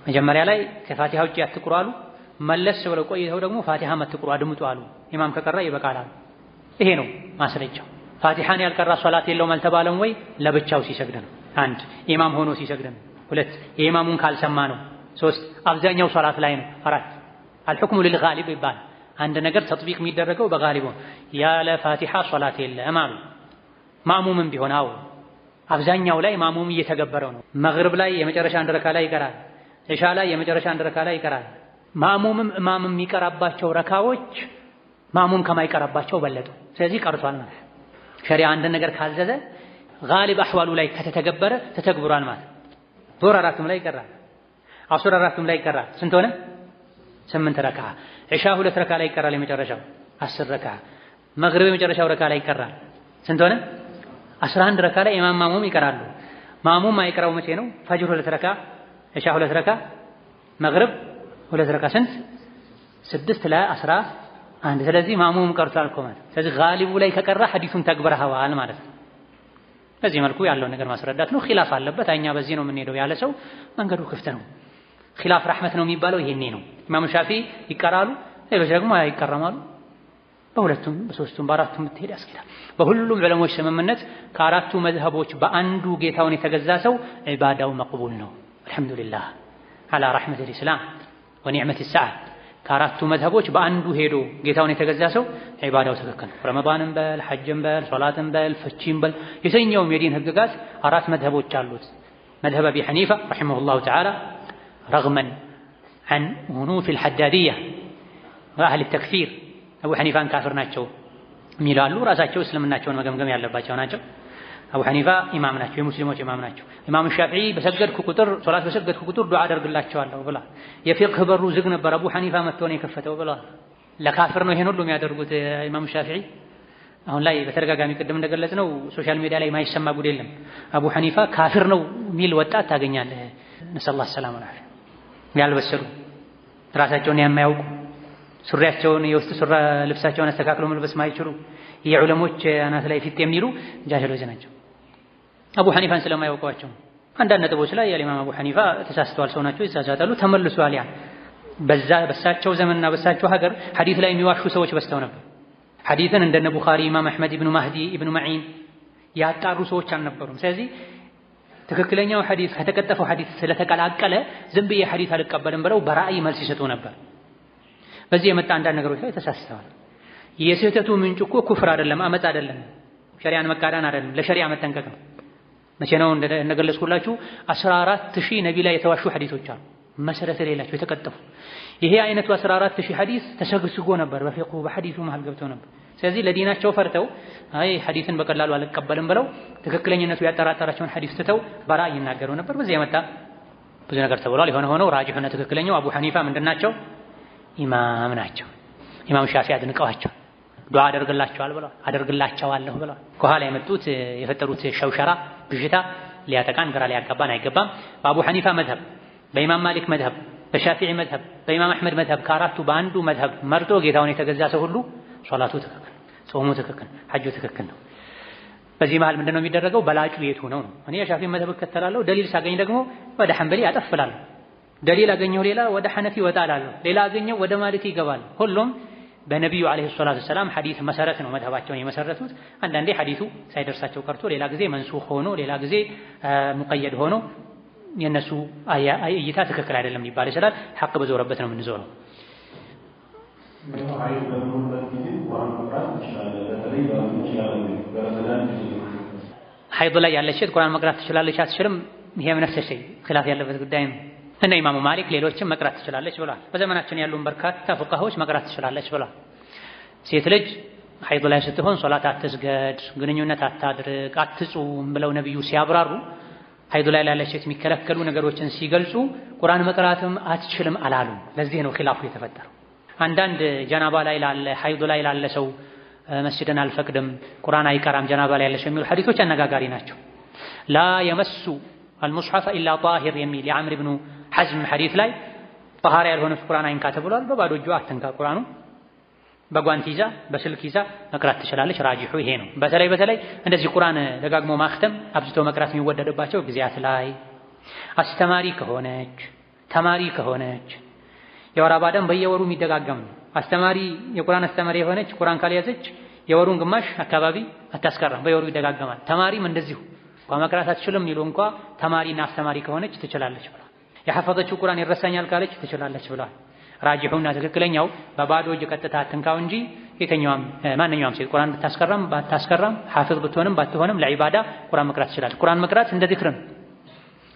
መጀመሪያ ላይ ከፋቲሃ ውጭ አትቅሩ አሉ። መለስ ብለው ቆይተው ደግሞ ፋቲሃ አትቅሩ አድምጡ አሉ። ኢማም ከቀራ ይበቃል አሉ። ይሄ ነው ማስረጃው። ፋቲሃን ያልቀራ ሶላት የለውም አልተባለም ወይ? ለብቻው ሲሰግድ ነው። አንድ ኢማም ሆኖ ሲሰግድ ነው። ሁለት የኢማሙን ካልሰማ ነው። 3 አብዛኛው ሶላት ላይ ነው። 4 አልሁክሙ ሊልጋሊብ ይባላል። አንድ ነገር ተጥቢቅ የሚደረገው በጋሊቡ ያለ ፋቲሃ ሶላት የለም አሉ። ማእሙምም ቢሆን አብዛኛው ላይ ማእሙም እየተገበረው ነው። መግሪብ ላይ የመጨረሻ አንድ ረካ ላይ ይቀራል። ኢሻ ላይ የመጨረሻ አንድ ረካ ላይ ይቀራል። ማእሙምም ኢማምም የሚቀራባቸው ረካዎች ማእሙም ከማይቀራባቸው በለጡ። ስለዚህ ቀርቷል ማለት ሸሪዓ አንድ ነገር ካዘዘ ጋሊብ አህዋሉ ላይ ከተተገበረ ተተግብሯል ማለት። ዙህር 4ም ላይ ይቀራል፣ ዐሱር 4ም ላይ ይቀራል። ስንት ሆነ? 8 ረካ። ኢሻ 2 ረካ ላይ ይቀራል፣ የመጨረሻው 10 ረካ። መግሪብ የመጨረሻው ረካ ላይ ይቀራል። ስንት ሆነ? 11 ረካ ላይ ኢማም ማሙም ይቀራሉ። ማሙም ማይቀራው መቼ ነው? ፈጅር 2 ረካ፣ ኢሻ 2 ረካ፣ መግሪብ 2 ረካ። ስንት? 6 ለ11። ስለዚህ ማሙም ቀርቷል እኮ ማለት። ስለዚህ ጋሊቡ ላይ ከቀራ ሐዲሱን ተግብረኸዋል ማለት ነው። በዚህ መልኩ ያለውን ነገር ማስረዳት ነው። ኺላፍ አለበት። እኛ በዚህ ነው የምንሄደው ያለ ሰው መንገዱ ክፍት ነው። ኺላፍ ረሕመት ነው የሚባለው ይሄኔ ነው። ኢማም ሻፊዒ ይቀራሉ፣ ሌሎች ደግሞ አይቀረማሉ። በሁለቱም በሶስቱም በአራቱም ብትሄድ ያስኬዳል። በሁሉም ዑለሞች ስምምነት ከአራቱ መዝሀቦች በአንዱ ጌታውን የተገዛ ሰው ዒባዳው መቅቡል ነው። አልሐምዱሊላህ አላ ረሕመቲል ኢስላም ወኒዕመቲስ ሰዓት። ከአራቱ መዝሀቦች በአንዱ ሄዶ ጌታውን የተገዛ ሰው ዒባዳው ትክክል ነው። ረመዳንም በል ሐጅም በል ሶላትም በል ፍቺም በል የትኛውም የዲን ህግጋት 4 መዝሀቦች አሉት። መዝሀብ አቢ ሐኒፋ ረሒመሁላሁ ተዓላ ረግመን ዐን ኡኑፊል ሐዳድያ ወአህሊ ተክፊር አቡ ሐኒፋን ካፍር ናቸው የሚላሉ ራሳቸው እስልምናቸውን መገምገም ያለባቸው ናቸው። አቡ ሐኒፋ ኢማም ናቸው፣ የሙስሊሞች ኢማም ናቸው። ኢማም ሻፊዒ በሰገድኩ ቁጥር ሶላት በሰገድኩ ቁጥር ዱዓ አደርግላቸዋለሁ ብላ የፊቅህ በሩ ዝግ ነበር፣ አቡ ሐኒፋ መጥቶ ነው የከፈተው ብላ። ለካፍር ነው ይሄን ሁሉ የሚያደርጉት ኢማም ሻፊዒ። አሁን ላይ በተደጋጋሚ ቅድም እንደገለጽነው ሶሻል ሚዲያ ላይ የማይሰማ ጉድ የለም። አቡ ሐኒፋ ካፍር ነው የሚል ወጣት ታገኛለህ። ነሰላህ ሰላም አለይሂ ያልበሰሉ ራሳቸውን የማያውቁ ሱሪያቸውን የውስጥ ሱራ ልብሳቸውን አስተካክለው መልበስ ማይችሉ የዑለሞች አናት ላይ ፊት የሚሉ ጃሂሎች ናቸው። አቡ ሐኒፋን ስለማያውቋቸው አንዳንድ ነጥቦች ላይ የኢማም አቡ ሐኒፋ ተሳስተዋል፣ ሰው ናቸው፣ ይሳሳታሉ፣ ተመልሷል። ያ በሳቸው ዘመንና በሳቸው ሀገር ሐዲስ ላይ የሚዋሹ ሰዎች በስተው ነበር። ሐዲስን እንደነ ቡኻሪ፣ ኢማም አሕመድ ኢብኑ ማህዲ ኢብኑ መዒን ያጣሩ ሰዎች አልነበሩም። ስለዚህ ትክክለኛው ሐዲስ ከተቀጠፈው ሐዲስ ስለተቀላቀለ ዝም ብዬ ሐዲስ አልቀበልም ብለው በራእይ መልስ ይሰጡ ነበር። በዚህ የመጣ አንዳንድ ነገሮች ላይ ተሳስተዋል። የስህተቱ ምንጭ እኮ ኩፍር አይደለም፣ አመጽ አይደለም፣ ሸሪዓን መቃዳን አይደለም፣ ለሸሪዓ መጠንቀቅ ነው። መቼ ነው እንደገለጽኩላችሁ 14000 ነቢ ላይ የተዋሹ ሐዲሶች አሉ፣ መሰረት የሌላቸው የተቀጠፉ። ይሄ አይነቱ 14000 ሐዲስ ተሰግስጎ ነበር፣ በፊቅሁ በሐዲሱ መሃል ገብተው ነበር። ስለዚህ ለዲናቸው ፈርተው አይ ሐዲስን በቀላሉ አልቀበልም ብለው ትክክለኛነቱ ያጠራጠራቸውን ሐዲስ ትተው በራእይ ይናገሩ ነበር። በዚህ የመጣ ብዙ ነገር ተብሏል። የሆነ ሆኖ ራጂሑና ትክክለኛው አቡ ሐኒፋ ምንድናቸው? ኢማም ናቸው። ኢማም ሻፊዒ አድንቀዋቸው ዱዓ አደርግላቸዋል ብለዋል፣ አደርግላቸዋለሁ ብለዋል። ከኋላ የመጡት የፈጠሩት ሸውሸራ ብዥታ ሊያጠቃን ግራ ሊያጋባን አይገባም። በአቡ ሐኒፋ መዝሀብ፣ በኢማም ማሊክ መዝሀብ፣ በሻፊዒ መዝሀብ፣ በኢማም አሕመድ መዝሀብ ከአራቱ በአንዱ መዝሀብ መርጦ ጌታውን የተገዛ ሰው ሁሉ ሶላቱ ትክክል፣ ጾሙ ትክክል፣ ሐጁ ትክክል ነው። በዚህ መሃል ምንድነው የሚደረገው? በላጩ የቱ ነው? እኔ የሻፊዒ መዝሀብ እከተላለሁ፣ ደሊል ሳገኝ ደግሞ ወደ ሐንበሊ አጠፍላለሁ። ደሊል አገኘሁ ሌላ ወደ ሐነፊ ወጣላለሁ፣ ሌላ አገኘሁ ወደ ማሊክ ይገባል። ሁሉም በነቢዩ ዓለይሂ ሰላቱ ወሰላም ሐዲስ መሰረት ነው መዝሀባቸውን የመሰረቱት። አንዳንዴ ሐዲሱ ሳይደርሳቸው ቀርቶ ሌላ ጊዜ መንሱኽ ሆኖ ሌላ ጊዜ ሙቀየድ ሆኖ የነሱ እይታ ትክክል አይደለም ሊባል ይችላል። ሐቅ በዞረበት ነው የምንዞረው። ሐይድ ላይ ያለች ሴት ቁርአን መቅራት ትችላለች አትችልም? ይሄ ነፍስ ሸይ ኺላፍ ያለበት ጉዳይ ነው። እነ ኢማሙ ማሊክ ሌሎችም መቅራት ትችላለች ብለዋል። በዘመናችን ያሉን በርካታ ፉቃሃዎች መቅራት ትችላለች ብለዋል። ሴት ልጅ ሐይድ ላይ ስትሆን ሶላት አትስገድ፣ ግንኙነት አታድርግ፣ አትጹም ብለው ነብዩ ሲያብራሩ ሐይድ ላይ ላለች ሴት የሚከለከሉ ነገሮችን ሲገልጹ ቁርአን መቅራትም አትችልም አላሉ። ለዚህ ነው ኺላፉ የተፈጠረው። አንዳንድ ጀናባ ላይ ላለ ሐይድ ላይ ላለ ሰው መስጂድን አልፈቅድም፣ ቁርአን አይቀራም ጀናባ ላይ ያለች የሚሉ ሐዲሶች አነጋጋሪ ናቸው። ላ የመሱ አልሙስሐፈ ኢላ ጣሂር የሚል የዐምር ኢብኑ ሐዝም ሐዲስ ላይ ጣሃራ ያልሆነች ቁርአን አይንካ ተብሏል። በባዶ እጇ አትንካ ቁርአኑ፣ በጓንት ይዛ በስልክ ይዛ መቅራት ትችላለች። ራጂሑ ይሄ ነው። በተለይ እንደዚህ ቁርአን ደጋግሞ ማክተም አብዝቶ መቅራት የሚወደድባቸው ጊዜያት ላይ አስተማሪ ከሆነች ተማሪ ከሆነች የወር አበባ ደም በየወሩ የሚደጋገም ነው። አስተማሪ የቁርአን አስተማሪ የሆነች ቁርአን ካልያዘች የወሩን ግማሽ አካባቢ አታስቀራም፣ በየወሩ ይደጋገማል። ተማሪም እንደዚሁ መቅራት አትችልም ይሉ እንኳ ተማሪና አስተማሪ ከሆነች ትችላለች ብላ የሐፈዘችው ቁርአን ይረሳኛል ካለች ትችላለች ብለዋል። ራጂሑና ትክክለኛው በባዶ እጅ ቀጥታ አትንካው እንጂ ማንኛውም ሴት ቁርአን ባታስቀራም ሐፊዝ ብትሆንም ባትሆንም ለዒባዳ ቁርአን መቅራት ትችላለች። ቁርአን መቅራት እንደ ዚክር ነው።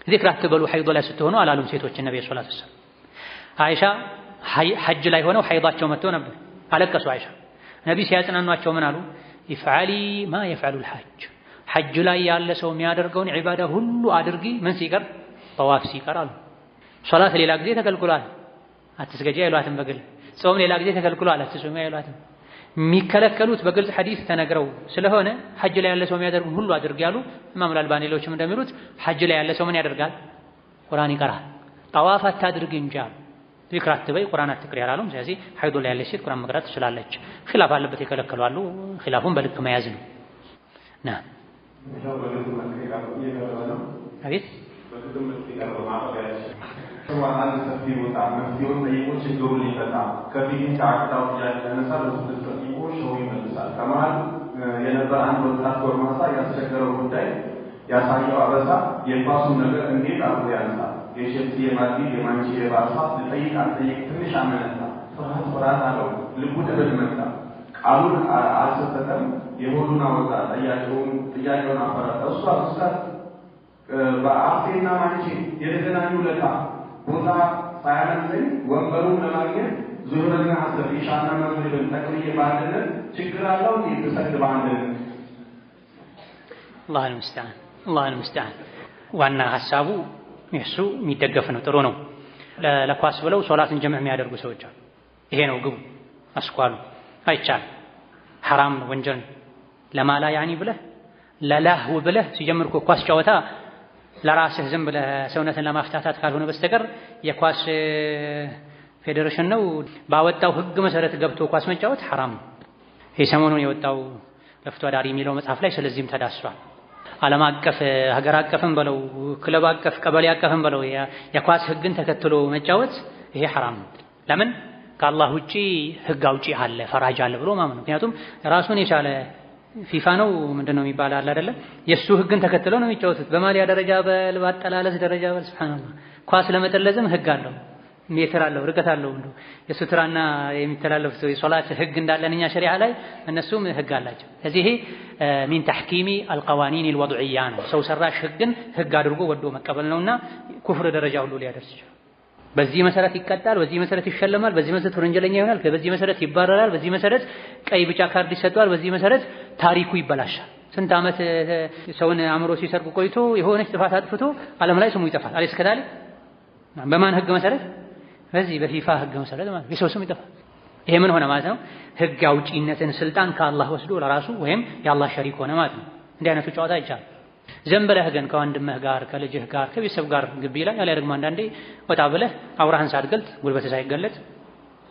ዚክር አትበሉ ሐይድ ላይ ስትሆኑ አላሉም ሴቶች ነብዩ ሰለላሁ ዐለይሂ ወሰለም። አይሻ ሐጅ ላይ ሆነው ሐይዳቸው መጥቶ ነበር፣ አለቀሱ። አይሻ ነብይ ሲያጽናኗቸው ምን አሉ? ኢፍዓሊ ማ የፍዐሉል ሐጅ፣ ሐጅ ላይ ያለ ሰው የሚያደርገውን ዒባዳ ሁሉ አድርጊ፣ ምን ሲቀር? ጠዋፍ ሲቀር አሉ። ሶላት ሌላ ጊዜ ተከልክሏል፣ አትስገጂ አይሏትም በግል። ጾም ሌላ ጊዜ ተከልክሏል፣ አትጾሚ አይሏትም። የሚከለከሉት በግልጽ ሐዲስ ተነግረው ስለሆነ ሐጅ ላይ ያለ ሰው የሚያደርጉን ሁሉ አድርጊ ያሉ። ኢማም አልባኒ ሌሎችም እንደሚሉት ሐጅ ላይ ያለ ሰው ምን ያደርጋል? ቁርአን ይቀራል። ጠዋፍ አታድርጊ እንጂ አሉ። ዚክር አትበይ፣ ቁርአን አትቅሪ አላሉም። ስለዚህ ሐይድ ላይ ያለች ሴት ቁርአን መቅራት ትችላለች። ኺላፍ አለበት፣ ይከለከላሉ። ኺላፉን በልክ መያዝ ነው። አቤት አንድ ሰፊ ቦታ መፍትሄውን ጠይቆ ችግሩን ሊፈታ ከፊት ከአቅጣው ያነሳ ለስድስት ጠይቆ ሸው ይመልሳል። ከመሀል የነበረ አንድ ወጣት ጎርማሳ ያስቸገረው ጉዳይ ያሳየው አበሳ የባሱን ነገር እንዴት አድርጎ ያነሳል። የሸፍቲ የማዲ የማንቺ የባሳ ልጠይቅ አልጠይቅ ትንሽ አመነታ። ፍርሃት አለው። ልቡ ደበል መጣ። ቃሉን አልሰጠም። የሆዱን አወጣ። ጥያቄውን አፈረጠ። እሷ ኡስታዝ በአፍቴና ማንቺ የተገናኙ ለታ ቦታ ሳያነሰኝ ወንበሩን ለማግኘት ዙህርና ዐስር ኢሻና መግሪብን ተቅልዬ በአንድነት ችግር አለው ይተሰድ በአንድነት። አላህ አልሙስተዓን። ዋና ሐሳቡ እሱ የሚደገፍ ነው፣ ጥሩ ነው። ለኳስ ብለው ሶላትን ጀምዕ የሚያደርጉ ሰዎች አሉ። ይሄ ነው ግቡ፣ አስኳሉ። አይቻልም፣ ሐራም ነው፣ ወንጀል ነው። ለማላ ያኒ ብለህ ለላህው ብለህ ሲጀምር እኮ ኳስ ጨዋታ ለራስህ ዝም ብለህ ሰውነትን ለማፍታታት ካልሆነ በስተቀር የኳስ ፌዴሬሽን ነው ባወጣው ሕግ መሰረት ገብቶ ኳስ መጫወት ሐራም ነው። ይህ ሰሞኑን የወጣው ለፍቶ አዳሪ የሚለው መጽሐፍ ላይ ስለዚህም ተዳስሷል። ዓለም አቀፍ ሀገር አቀፍም በለው ክለብ አቀፍ ቀበሌ አቀፍም በለው የኳስ ሕግን ተከትሎ መጫወት ይሄ ሐራም ነው። ለምን? ከአላህ ውጪ ሕግ አውጪ አለ፣ ፈራጅ አለ ብሎ ማመን። ምክንያቱም ራሱን የቻለ ፊፋ ነው ምንድነው የሚባል አለ አይደለ? የሱ ህግን ተከትለው ነው የሚጫወቱት። በማሊያ ደረጃ በአጠላለስ ደረጃ ሱብሃንአላህ። ኳስ ለመጠለዝም ህግ አለው፣ ሜትር አለው፣ ርቀት አለው። እንዶ የሱትራና የሚተላለፍ የሶላት ህግ እንዳለን እኛ ሸሪዓ ላይ እነሱም ህግ አላቸው። ስለዚህ ይሄ ሚን ተሕኪሚ አልቀዋኒን አልወድዕያ ነው። ሰው ሰራሽ ህግን ህግ አድርጎ ወዶ መቀበል ነውና ኩፍር ደረጃ ሁሉ ሊያደርስ ይችላል። በዚህ መሰረት ይቀጣል፣ በዚህ መሰረት ይሸለማል፣ በዚህ መሰረት ወንጀለኛ ይሆናል፣ በዚህ መሰረት ይባረራል፣ በዚህ መሰረት ቀይ ቢጫ ካርድ ይሰጠዋል፣ በዚህ መሰረት ታሪኩ ይበላሻል። ስንት ዓመት ሰውን አእምሮ ሲሰርቁ ቆይቶ የሆነች ጥፋት አጥፍቶ ዓለም ላይ ስሙ ይጠፋል። አለስ ከዳሊ በማን ህግ መሰረት? በዚህ በፊፋ ህግ መሰረት ማለት የሰው ስም ይጠፋል። ይሄ ምን ሆነ ማለት ነው? ህግ አውጪነትን ስልጣን ከአላህ ወስዶ ለራሱ ወይም የአላህ ሸሪክ ሆነ ማለት ነው። እንዲህ አይነቱ ጨዋታ አይቻልም። ዝም ብለህ ግን ከወንድምህ ጋር ከልጅህ ጋር ከቤተሰብ ጋር ግቢ ላይ ያለ ደግሞ አንዳንዴ ወጣ ብለህ አውራህን ሳትገልጥ ጉልበትህ ሳይገለጥ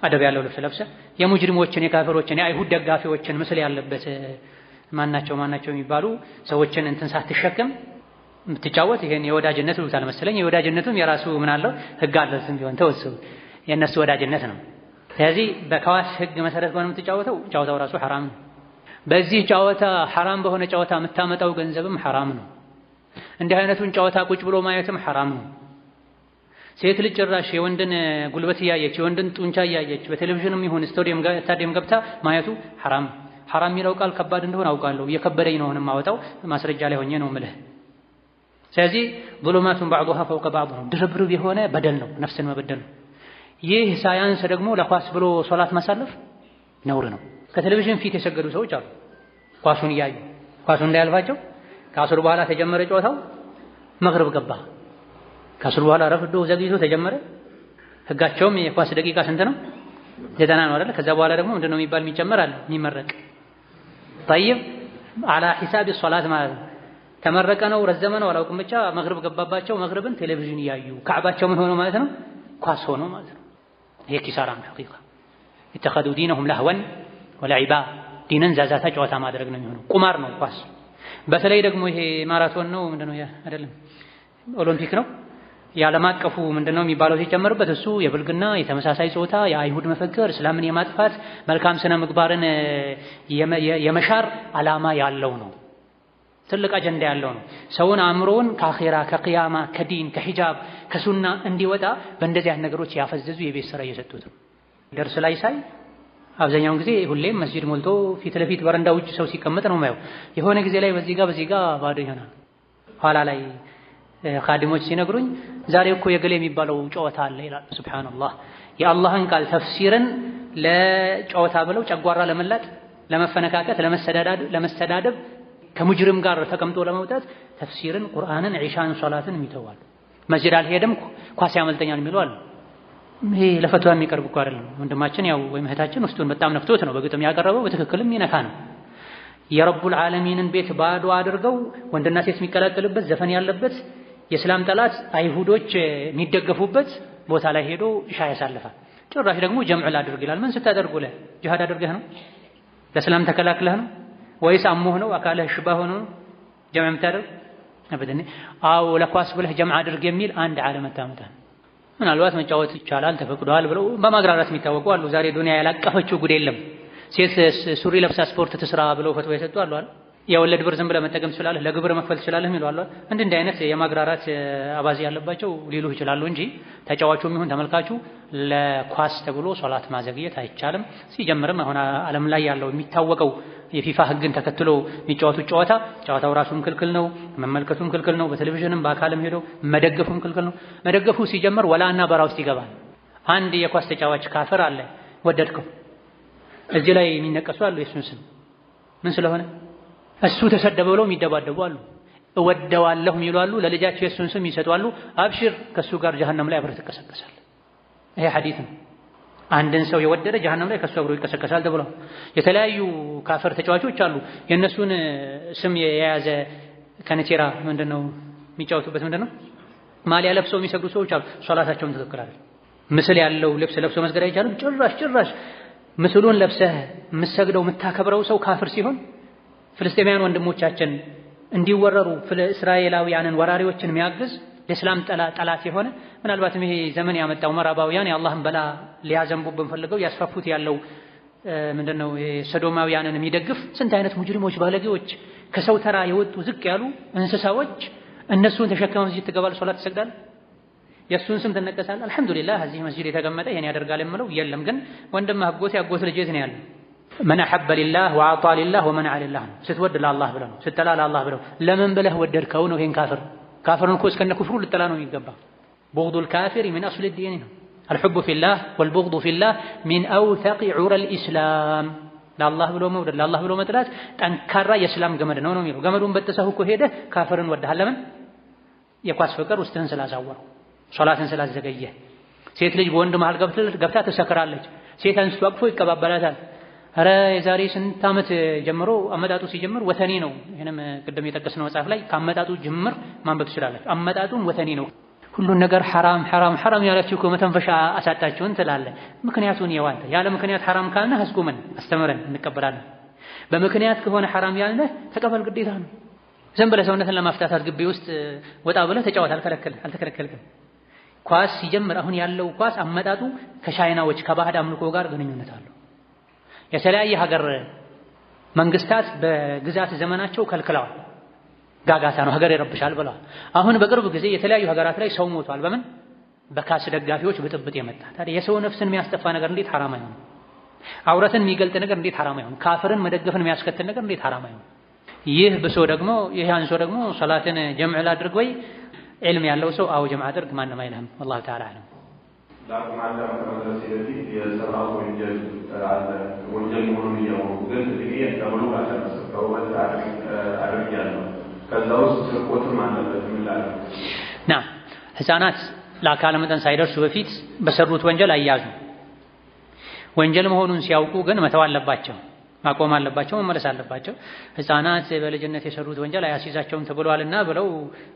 አደብ ያለው ልብስ ለብሰህ የሙጅሪሞችን የካፊሮችን የአይሁድ ደጋፊዎችን ምስል ያለበት ማናቸው የሚባሉ ሰዎችን እንትን ሳትሸከም የምትጫወት ይሄን የወዳጅነት ልውታል መሰለኝ። የወዳጅነቱም የራሱ ምን አለው ህግ አለው። ዝም ቢሆን ተወሰው የነሱ ወዳጅነት ነው። ስለዚህ በከዋስ ህግ መሰረት ከሆነ የምትጫወተው ጨዋታው ራሱ ሐራም ነው። በዚህ ጨዋታ ሐራም በሆነ ጨዋታ የምታመጣው ገንዘብም ሐራም ነው። እንዲህ አይነቱን ጨዋታ ቁጭ ብሎ ማየትም ሐራም ነው። ሴት ልጅ ጭራሽ የወንድን ጉልበት እያየች የወንድን ጡንቻ እያየች በቴሌቪዥንም ይሁን ስታዲየም ገብታ ማየቱ ሐራም። ሐራም የሚለው ቃል ከባድ እንደሆነ አውቃለሁ። እየከበደኝ ነው አሁንም ማወጣው ማስረጃ ላይ ሆኜ ነው የምልህ። ስለዚህ ظلماتٌ بعضها فوق بعض ነው። ድርብርብ የሆነ በደል ነው፣ ነፍስን መበደል ነው። ይህ ሳያንስ ደግሞ ለኳስ ብሎ ሶላት ማሳለፍ ነውር ነው። ከቴሌቪዥን ፊት የሰገዱ ሰዎች አሉ። ኳሱን እያዩ ኳሱን እንዳያልፋቸው ከአስር በኋላ ተጀመረ ጨዋታው፣ መግሪብ ገባ። ከአስር በኋላ ረፍዶ ዘግይቶ ተጀመረ። ህጋቸውም የኳስ ደቂቃ ስንት ነው? 90 ነው አይደል? ከዛ በኋላ ደግሞ ምንድነው የሚባል የሚጨመር አለ የሚመረቅ طيب على حساب الصلاه ማለት ነው። ተመረቀ ነው ረዘመ ነው አላውቅም፣ ብቻ መግሪብ ገባባቸው። መግሪብን ቴሌቪዥን እያዩ ከዕባቸው ምን ሆኖ ማለት ነው? ኳስ ሆኖ ማለት ነው። ይሄ ኪሳራ ነው ሐቂቃ። اتخذوا دينهم لهوا ولعبا ዲንን ዛዛታ ጨዋታ ማድረግ ነው የሚሆነው። ቁማር ነው ኳስ። በተለይ ደግሞ ይሄ ማራቶን ነው ምንድነው አይደለም ኦሎምፒክ ነው የዓለም አቀፉ ምንድነው የሚባለው ሲጨመርበት እሱ የብልግና የተመሳሳይ ጾታ የአይሁድ መፈክር እስላምን የማጥፋት መልካም ስነ ምግባርን የመሻር ዓላማ ያለው ነው። ትልቅ አጀንዳ ያለው ነው። ሰውን አእምሮውን ከአኺራ ከቅያማ ከዲን ከሂጃብ ከሱና እንዲወጣ በእንደዚህ አይነት ነገሮች ያፈዘዙ የቤት ስራ እየሰጡት ደርስ ላይ ሳይ አብዛኛውን ጊዜ ሁሌም መስጂድ ሞልቶ ፊት ለፊት በረንዳ ውጭ ሰው ሲቀመጥ ነው ማየው። የሆነ ጊዜ ላይ በዚህ ጋር ባዶ ይሆናል። ኋላ ላይ ኻዲሞች ሲነግሩኝ ዛሬ እኮ የገሌ የሚባለው ጨዋታ አለ ይላል። ሱብሃንአላህ የአላህን ቃል ተፍሲርን ለጨዋታ ብለው ጨጓራ ለመላጥ ለመፈነካከት ለመሰዳደብ ከሙጅሪም ጋር ተቀምጦ ለመውጣት ተፍሲርን ቁርአንን ዒሻን ሶላትን የሚተዋሉ። መስጂድ አልሄድም ኳስ ያመልጠኛል የሚሉ አሉ። ይሄ ለፈትዋ የሚቀርብ እኮ አይደለም። ወንድማችን ያው ወይም እህታችን ውስጡን በጣም ነክቶት ነው በግጥም ያቀረበው፣ በትክክልም ይነካ ነው። የረቡል ዓለሚንን ቤት ባዶ አድርገው ወንድና ሴት የሚቀላቀልበት ዘፈን ያለበት የእስላም ጠላት አይሁዶች የሚደገፉበት ቦታ ላይ ሄዶ ኢሻ ያሳልፋል። ጭራሽ ደግሞ ጀምዕ ላድርግ ይላል። ምን ስታደርጉ ለህ ጂሃድ አድርገህ ነው? ለእስላም ተከላክለህ ነው ወይስ አሞህ ነው አካልህ ሽባ ሆኖ ጀምዕ የምታደርግ? አበደኔ አዎ ለኳስ ብለህ ጀምዕ አድርግ የሚል አንድ ዓለም አታመጣ። ምናልባት መጫወት ይቻላል ተፈቅዷል ብለው በማግራራት የሚታወቁ አሉ። ዛሬ ዱንያ ያላቀፈችው ጉድ የለም። ሴት ሱሪ ለብሳ ስፖርት ትስራ ብለው ፈትዋ የሰጡ አሉ አይደል? የወለድ ብር ዝም ብለህ መጠቀም ትችላለህ፣ ለግብር መክፈል ትችላለህ የሚሉ አሉ። እንዲህ አይነት የማግራራት አባዜ ያለባቸው ሊሉ ይችላሉ እንጂ ተጫዋቹም ይሁን ተመልካቹ ለኳስ ተብሎ ሶላት ማዘግየት አይቻልም። ሲጀምርም አሁን ዓለም ላይ ያለው የሚታወቀው የፊፋ ሕግን ተከትሎ የሚጫወቱት ጨዋታው ራሱም ክልክል ነው፣ መመልከቱም ክልክል ነው። በቴሌቪዥንም በአካልም ሄዶ መደገፉም ክልክል ነው። መደገፉ ሲጀምር ወላና በራ ውስጥ ይገባል። አንድ የኳስ ተጫዋች ካፍር አለ ወደድከው፣ እዚህ ላይ የሚነቀሱ አሉ የሱን ስም ምን ስለሆነ እሱ ተሰደበ ብለው የሚደባደቡ አሉ። እወደዋለሁ የሚሉ አሉ። ለልጃቸው የሱን ስም ይሰጣሉ። አብሽር ከሱ ጋር ጀሃነም ላይ አብረህ ትቀሰቀሳለህ። ይሄ ሐዲስ ነው። አንድን ሰው የወደደ ጀሃነም ላይ ከሱ አብሮ ይቀሰቀሳል ተብሏል። የተለያዩ ካፈር ተጫዋቾች አሉ። የነሱን ስም የያዘ ከነቴራ ምንድነው የሚጫወቱበት ምንድነው ማሊያ ለብሰው የሚሰግዱ ሰዎች አሉ። ሶላታቸውም ትክክል አይደል። ምስል ያለው ልብስ ለብሶ መስገድ አይቻልም። ጭራሽ ምስሉን ለብሰህ የምትሰግደው የምታከብረው ሰው ካፍር ሲሆን ፍልስጤማውያን ወንድሞቻችን እንዲወረሩ እስራኤላውያንን ወራሪዎችን የሚያግዝ ለእስላም ጠላት የሆነ ምናልባትም ይሄ ዘመን ያመጣው ምዕራባውያን የአላህን በላ ሊያዘንቡብን ፈልገው ያስፋፉት ያለው ምንድነው ይሄ ሰዶማውያንን የሚደግፍ ስንት አይነት ሙጅሪሞች ባለጌዎች ከሰው ተራ የወጡ ዝቅ ያሉ እንስሳዎች እነሱን ተሸክመው መስጂድ ትገባለህ፣ ሶላት ትሰግዳለህ፣ የእሱን ስም ትነቀሳለህ። አልሐምዱሊላህ እዚህ መስጂድ የተቀመጠ ይሄን ያደርጋል የምለው የለም። ግን ወንድምህ አጎት ልጅ ነው ያለው መን አሐበ ሊላህ ወአጣ ሊላህ ወመንዐ ሊላህ ነው። ስትወድ ለአላህ ብለህ ነው፣ ስትጠላ ለአላህ ብለህ ለምን ብለህ ወደድከው ነው። ይሄን ካፍርን እኮ እስከነ ኩፍሩ ልጠላ ነው የሚገባ። ቡግዱል ካፊር ሚን አስሊ ዲን ነው። አልሑቡ ፊላህ ወልቡግዱ ፊላህ ሚን አውተቂ ዑረል ኢስላም። ለአላህ ብሎ መውደድ ለአላህ ብሎ መጥላት ጠንካራ የእስላም ገመድ ነው የሚለው። ገመዱን በጥሰህ እኮ ሄደህ ካፍርን ወደሃል። ለምን? የኳስ ፍቅር ውስጥህን ስላሳወረው፣ ሶላትን ስላዘገየህ። ሴት ልጅ በወንድ መሃል ገብታ ትሰክራለች። ሴት አንስቶ አቅፎ ይቀባበላታል። ኧረ የዛሬ ስንት ዓመት ጀምሮ አመጣጡ ሲጀምር ወተኔ ነው። ይሄንም ቅድም የጠቀስነው መጽሐፍ ላይ ከአመጣጡ ጅምር ማንበብ ትችላለች። አመጣጡም ወተኔ ነው። ሁሉን ነገር ሐራም ያላችሁ እኮ መተንፈሻ አሳጣችሁን ትላለህ። ምክንያቱን የዋንተ ያለ ምክንያት ሐራም ካልነህ አስቁመን አስተምረን እንቀበላለን። በምክንያት ከሆነ ሐራም ያልነህ ተቀበል ግዴታ ነው። ዝም ብለህ ሰውነትን ለማፍታታት ግቢ ውስጥ ወጣ ብለህ ተጫወት አልተከለከልክም። ኳስ ሲጀምር አሁን ያለው ኳስ አመጣጡ ከቻይናዎች ከባዕድ አምልኮ ጋር ግንኙነት አለው። የተለያየ ሀገር መንግስታት በግዛት ዘመናቸው ከልክለዋል። ጋጋታ ነው፣ ሀገር ይረብሻል ብለዋል። አሁን በቅርብ ጊዜ የተለያዩ ሀገራት ላይ ሰው ሞቷል። በምን? በካስ ደጋፊዎች ብጥብጥ የመጣ። ታዲያ የሰው ነፍስን የሚያስጠፋ ነገር እንዴት ሐራም አይሆንም? አውረትን የሚገልጥ ነገር እንዴት ሐራም አይሆንም? ካፍርን መደገፍን የሚያስከትል ነገር እንዴት ሐራም አይሆንም? ይህ ብሶ ደግሞ ይህ አንሶ ደግሞ ሶላትን ጀምዕ ላድርግ ወይ ዒልም ያለው ሰው አው ጀምዕ አድርግ ማንም አይልህም። ወላሁ ተዓላ አዕለም። ለአቅመ አዳም ከመድረስ በፊት የሰራው ወንጀል አለ። ወንጀል መሆኑን እያወቁ ግን እንግዲህ ተብሎ ባልተነሰው ተውበት አድርጊያለሁ ከዛ ውስጥ ስርቆትም አለበት ምላል ና ህፃናት ለአካለ መጠን ሳይደርሱ በፊት በሰሩት ወንጀል አያዙ። ወንጀል መሆኑን ሲያውቁ ግን መተው አለባቸው፣ ማቆም አለባቸው፣ መመለስ አለባቸው። ህፃናት በልጅነት የሰሩት ወንጀል አያስይዛቸውም ተብሏልና ብለው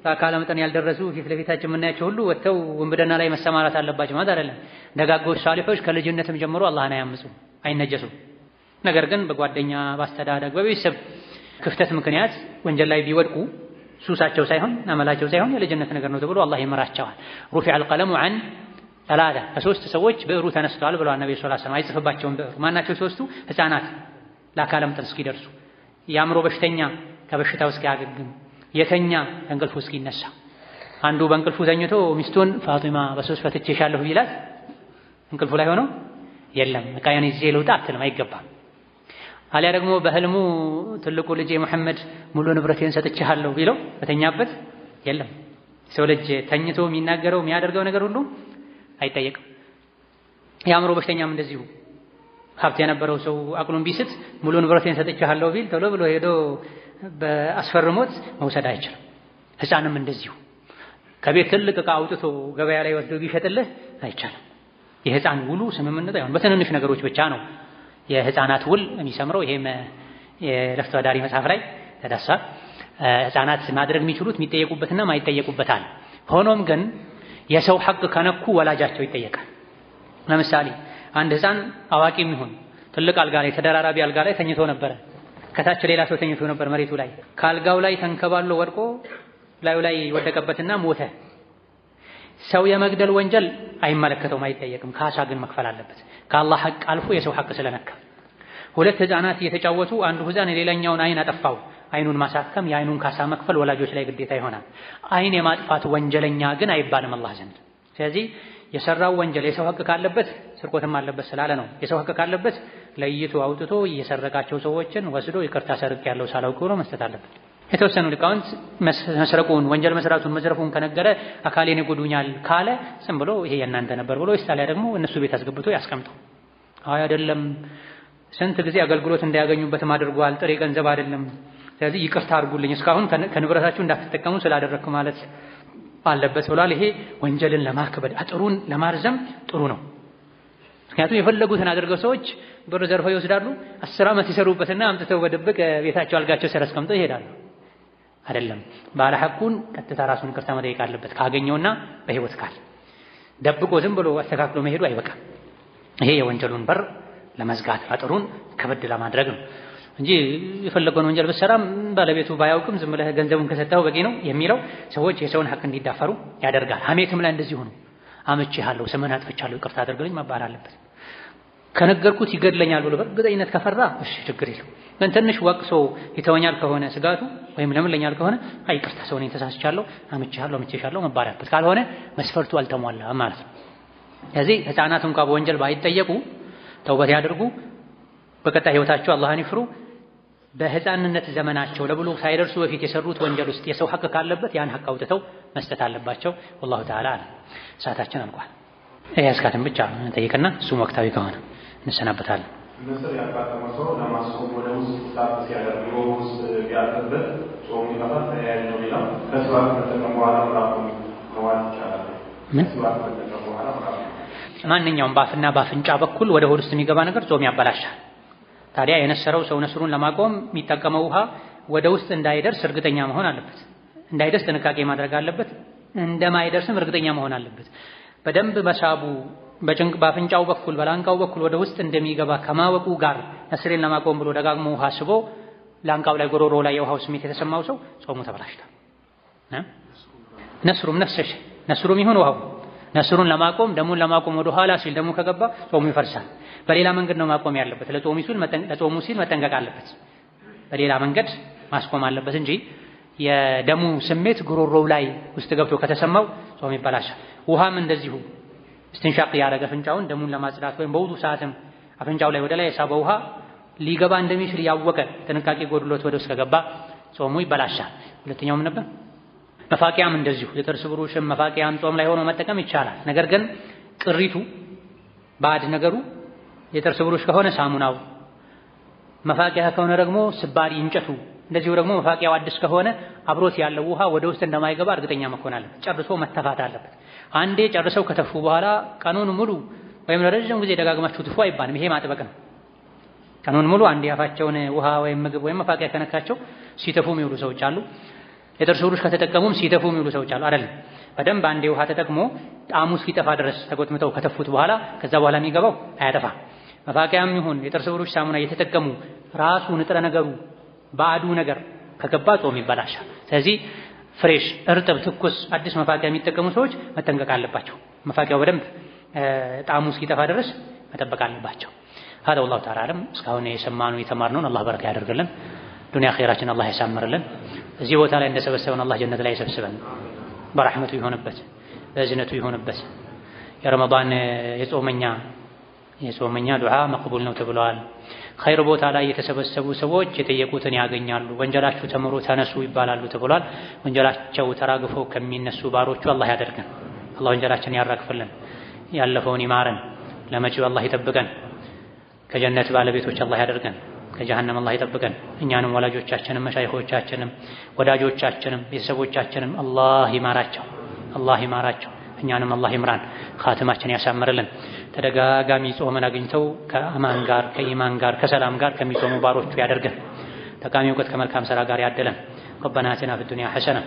ለአካለ መጠን ያልደረሱ ፊት ለፊታችን የምናያቸው ሁሉ ወጥተው ወንብደና ላይ መሰማራት አለባቸው ማለት አይደለም። ደጋጎች ሳሊሖች ከልጅነትም ጀምሮ አላህን አያምፁም፣ አይነጀሱም። ነገር ግን በጓደኛ ባስተዳደግ በቤተሰብ ክፍተት ምክንያት ወንጀል ላይ ቢወድቁ ሱሳቸው ሳይሆን አመላቸው ሳይሆን የልጅነት ነገር ነው ተብሎ አላህ ይመራቸዋል። ሩፊዐል ቀለሙ ዐን ሰላሳ ከሶስት ሰዎች ብዕሩ ተነስቷል ብለዋል ነብዩ ሰለላሁ ዐለይሂ ወሰለም። አይጽፍባቸውም ብዕሩ። ማናቸው ሶስቱ? ህፃናት ለአካለ መጠን እስኪደርሱ፣ የአእምሮ በሽተኛ ከበሽታው እስኪያገግም የተኛ እንቅልፉ እስኪነሳ። አንዱ በእንቅልፉ ተኝቶ ሚስቱን ፋጢማ በሶስት ፈትቼሻለሁ ቢላት እንቅልፉ ላይ ሆኖ የለም በቃ የኔ ጊዜ ልውጣ አትልም፣ አይገባም። አሊያ ደግሞ በህልሙ ትልቁ ልጄ መሐመድ ሙሉ ንብረቴን ሰጥቼሃለሁ ቢለው በተኛበት የለም። ሰው ልጅ ተኝቶ የሚናገረው የሚያደርገው ነገር ሁሉ አይጠየቅም። የአእምሮ በሽተኛም እንደዚሁ ሀብት የነበረው ሰው አቅሉን ቢስት ሙሉ ንብረቴን ሰጥቼሃለሁ ቢል ቶሎ ብሎ ሄዶ በአስፈርሞት መውሰድ አይችልም። ህፃንም እንደዚሁ ከቤት ትልቅ ዕቃ አውጥቶ ገበያ ላይ ወስዶ ቢሸጥልህ አይቻልም። የህፃን ውሉ ስምምነት አይሆን፣ በትንንሽ ነገሮች ብቻ ነው የህፃናት ውል የሚሰምረው። ይሄም የለፍቶ አዳሪ መጽሐፍ ላይ ተዳስሷል። ህፃናት ማድረግ የሚችሉት የሚጠየቁበትና ማይጠየቁበት አለ። ሆኖም ግን የሰው ሐቅ ከነኩ ወላጃቸው ይጠየቃል። ለምሳሌ አንድ ህፃን አዋቂም ይሁን ትልቅ አልጋ ላይ ተደራራቢ አልጋ ላይ ተኝቶ ነበረ። ከታች ሌላ ሰው ተኝቶ ነበር መሬቱ ላይ። ከአልጋው ላይ ተንከባሎ ወድቆ ላዩ ላይ ወደቀበትና ሞተ። ሰው የመግደል ወንጀል አይመለከተውም፣ አይጠየቅም። ካሳ ግን መክፈል አለበት፣ ከአላህ ሐቅ አልፎ የሰው ሐቅ ስለነካ። ሁለት ህፃናት እየተጫወቱ አንዱ ህፃን የሌላኛውን አይን አጠፋው። አይኑን ማሳከም የአይኑን ካሳ መክፈል ወላጆች ላይ ግዴታ ይሆናል። አይን የማጥፋት ወንጀለኛ ግን አይባልም አላህ ዘንድ። ስለዚህ የሰራው ወንጀል የሰው ሐቅ ካለበት ስርቆትም አለበት ስላለ ነው። የሰው ሐቅ ካለበት ለይቶ አውጥቶ እየሰረቃቸው ሰዎችን ወስዶ ይቅርታ ሰርቅ ያለው ሳላውቅ ብሎ መስጠት አለበት። የተወሰኑ ሊቃውንት መስረቁን ወንጀል መስራቱን መዝረፉን ከነገረ አካሌን ይጎዱኛል ካለ ዝም ብሎ ይሄ የእናንተ ነበር ብሎ ይስታል። ደግሞ እነሱ ቤት አስገብቶ ያስቀምጠው። አይ አይደለም ስንት ጊዜ አገልግሎት እንዳያገኙበትም አድርጓል፣ ጥሬ ገንዘብ አይደለም፣ ስለዚህ ይቅርታ አድርጉልኝ እስካሁን ከንብረታችሁ እንዳትጠቀሙ ስላደረግኩ ማለት አለበት ብሏል። ይሄ ወንጀልን ለማክበድ አጥሩን ለማርዘም ጥሩ ነው። ምክንያቱም የፈለጉትን አድርገው ሰዎች ብር ዘርፈው ይወስዳሉ። 10 ዓመት ይሰሩበትና አምጥተው በድብቅ ቤታቸው አልጋቸው ስር አስቀምጠው ይሄዳሉ። አይደለም ባለ ሐቁን ቀጥታ ራሱን ይቅርታ መጠየቅ አለበት ካገኘውና በህይወት ካለ። ደብቆ ዝም ብሎ አስተካክሎ መሄዱ አይበቃም። ይሄ የወንጀሉን በር ለመዝጋት አጥሩን ከበድ ለማድረግ ነው እንጂ የፈለገውን ወንጀል ብትሰራም ባለቤቱ ባያውቅም ዝም ብለህ ገንዘቡን ከሰጠው በቂ ነው የሚለው ሰዎች የሰውን ሐቅ እንዲዳፈሩ ያደርጋል። ሐሜትም ላይ እንደዚሁ ነው። አምቼሃለሁ፣ ስምህን አጥፍቻለሁ፣ ይቅርታ አድርግልኝ መባል አለበት። ከነገርኩት ይገድለኛል ብሎ በእርግጠኝነት ከፈራ እሺ ችግር የለው። ግን ትንሽ ወቅሶ ይተወኛል ከሆነ ስጋቱ ወይም ለምንለኛል ከሆነ አይ ይቅርታ ሰው ነኝ ተሳስቻለሁ፣ አምቼሻለሁ መባል አለበት። ካልሆነ መስፈርቱ አልተሟላም ማለት ነው። ስለዚህ ህፃናት እንኳን በወንጀል ባይጠየቁ ተውበት ያድርጉ፣ በቀጣይ ህይወታቸው አላህን ይፍሩ። በህፃንነት ዘመናቸው ለብሉግ ሳይደርሱ በፊት የሰሩት ወንጀል ውስጥ የሰው ሐቅ ካለበት ያን ሐቅ አውጥተው መስጠት አለባቸው። ወላሁ ተዓላ አለም። ሰዓታችን አልቋል። ያስካትን ብቻ ጠይቅና እሱም ወቅታዊ ከሆነ እንሰናበታለን። ምስል ያጋጠመው ሰው ለማስቆም ወደ ውስጥ ሳት ሲያደርግ ውስጥ ቢያልፍበት ጾሙ ይፈታል። ተያያዥ ነው ሌላው ከስባት ከተጠቀሙ በኋላ ምራቁን መዋል ይቻላል። ከስባት ከተጠቀሙ በኋላ ማንኛውም በአፍና በአፍንጫ በኩል ወደ ሆድ ውስጥ የሚገባ ነገር ጾም ያበላሻል። ታዲያ የነሰረው ሰው ነስሩን ለማቆም የሚጠቀመው ውሃ ወደ ውስጥ እንዳይደርስ እርግጠኛ መሆን አለበት። እንዳይደርስ ጥንቃቄ ማድረግ አለበት። እንደማይደርስም እርግጠኛ መሆን አለበት። በደንብ በሳቡ በአፍንጫው በኩል በላንቃው በኩል ወደ ውስጥ እንደሚገባ ከማወቁ ጋር ነስሬን ለማቆም ብሎ ደጋግሞ ውሃ ስቦ ላንቃው ላይ ጎሮሮ ላይ የውሃው ስሜት የተሰማው ሰው ጾሙ ተበላሽቷል። ነስሩም ይሁን ውሃው ነስሩን ለማቆም ደሙን ለማቆም ወደ ኋላ ሲል ደሙ ከገባ ጾሙ ይፈርሳል። በሌላ መንገድ ነው ማቆም ያለበት። ለጾሙ ሲል መጠንቀቅ አለበት። በሌላ መንገድ ማስቆም አለበት እንጂ የደሙ ስሜት ጉሮሮው ላይ ውስጥ ገብቶ ከተሰማው ጾም ይበላሻል። ውሃም እንደዚሁ እስትንሻቅ ያደረገ አፍንጫውን ደሙን ለማጽዳት ወይም በውዱ ሰዓትም አፍንጫው ላይ ወደ ላይ የሳበው ውሃ ሊገባ እንደሚችል ያወቀ ጥንቃቄ ጎድሎት ወደ ውስጥ ከገባ ጾሙ ይበላሻል። ሁለተኛውም ነበር መፋቂያም እንደዚሁ የጥርስ ብሩሽም መፋቂያም ጾም ላይ ሆኖ መጠቀም ይቻላል። ነገር ግን ቅሪቱ ባዕድ ነገሩ የጥርስ ብሩሽ ከሆነ ሳሙናው፣ መፋቂያ ከሆነ ደግሞ ስባሪ እንጨቱ፣ እንደዚሁ ደግሞ መፋቂያው አዲስ ከሆነ አብሮት ያለው ውሃ ወደ ውስጥ እንደማይገባ እርግጠኛ መሆን አለበት። ጨርሶ መተፋት አለበት። አንዴ ጨርሰው ከተፉ በኋላ ቀኑን ሙሉ ወይም ለረጅም ጊዜ ደጋግማችሁ ትፉ አይባልም። ይሄ ማጥበቅ ነው። ቀኑን ሙሉ አንዴ አፋቸውን ውሃ ወይም ምግብ ወይም መፋቂያ ከነካቸው ሲተፉ የሚውሉ ሰዎች አሉ። የጥርስ ብሩሽ ከተጠቀሙም ሲተፉ የሚውሉ ሰዎች አሉ። አይደለም፣ በደንብ አንዴ ውሃ ተጠቅሞ ጣዕሙ እስኪጠፋ ድረስ ተጎትምተው ከተፉት በኋላ ከዛ በኋላ የሚገባው አያጠፋም። መፋቂያም ይሁን የጥርስ ብሩሽ ሳሙና እየተጠቀሙ ራሱ ንጥረ ነገሩ ባዕዱ ነገር ከገባ ጾም ይበላሻል። ስለዚህ ፍሬሽ እርጥብ ትኩስ አዲስ መፋቂያ የሚጠቀሙ ሰዎች መጠንቀቅ አለባቸው። መፋቂያው በደንብ ጣዕሙ እስኪጠፋ ድረስ መጠበቅ አለባቸው። هذا والله تعالى أعلم። እስካሁን የሰማነው የተማርነውን አላህ በረካ ያደርግልን። ዱንያ ኸይራችን አላህ ያሳምርልን። እዚህ ቦታ ላይ እንደሰበሰበን አላህ ጀነት ላይ ይሰብስበን። በረሕመቱ ይሆንበት፣ በእዝነቱ ይሆንበት። የረመዳን የጾመኛ ዱዓ መቅቡል ነው ተብለዋል። ኸይር ቦታ ላይ የተሰበሰቡ ሰዎች የጠየቁትን ያገኛሉ። ወንጀላችሁ ተምሮ ተነሱ ይባላሉ ተብሏል። ወንጀላቸው ተራግፈው ከሚነሱ ባሮቹ አላህ ያደርገን። አላህ ወንጀላችን ያራግፍልን፣ ያለፈውን ይማረን፣ ለመጪው አላህ ይጠብቀን። ከጀነት ባለቤቶች አላህ ያደርገን፣ ከጀሃነም አላህ ይጠብቀን። እኛንም ወላጆቻችንም መሻይኾቻችንም ወዳጆቻችንም ቤተሰቦቻችንም አላህ ይማራቸው። እኛንም አላህ ይምራን፣ ኻትማችን ያሳምርልን። ተደጋጋሚ ጾምን አግኝተው ከአማን ጋር ከኢማን ጋር ከሰላም ጋር ከሚጾሙ ባሮቹ ያደርገን። ጠቃሚ እውቀት ከመልካም ሥራ ጋር ያደለን። ረበና አቲና ፊ ዱንያ ሐሰነ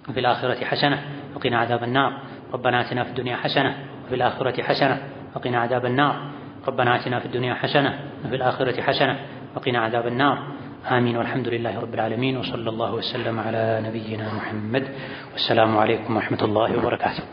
ወፊል አኺረቲ ሐሰነ ወቂና ዐዛበን ናር። ረበና አቲና ፊ ዱንያ ሐሰነ ወፊል አኺረቲ ሐሰነ ወቂና ዐዛበን ናር። ረበና አቲና ፊ ዱንያ ሐሰነ ወፊል አኺረቲ ሐሰነ ወቂና ዐዛበን ናር። آمين والحمد لله رب العالمين وصلى الله وسلم على نبينا محمد والسلام عليكم ورحمة الله وبركاته.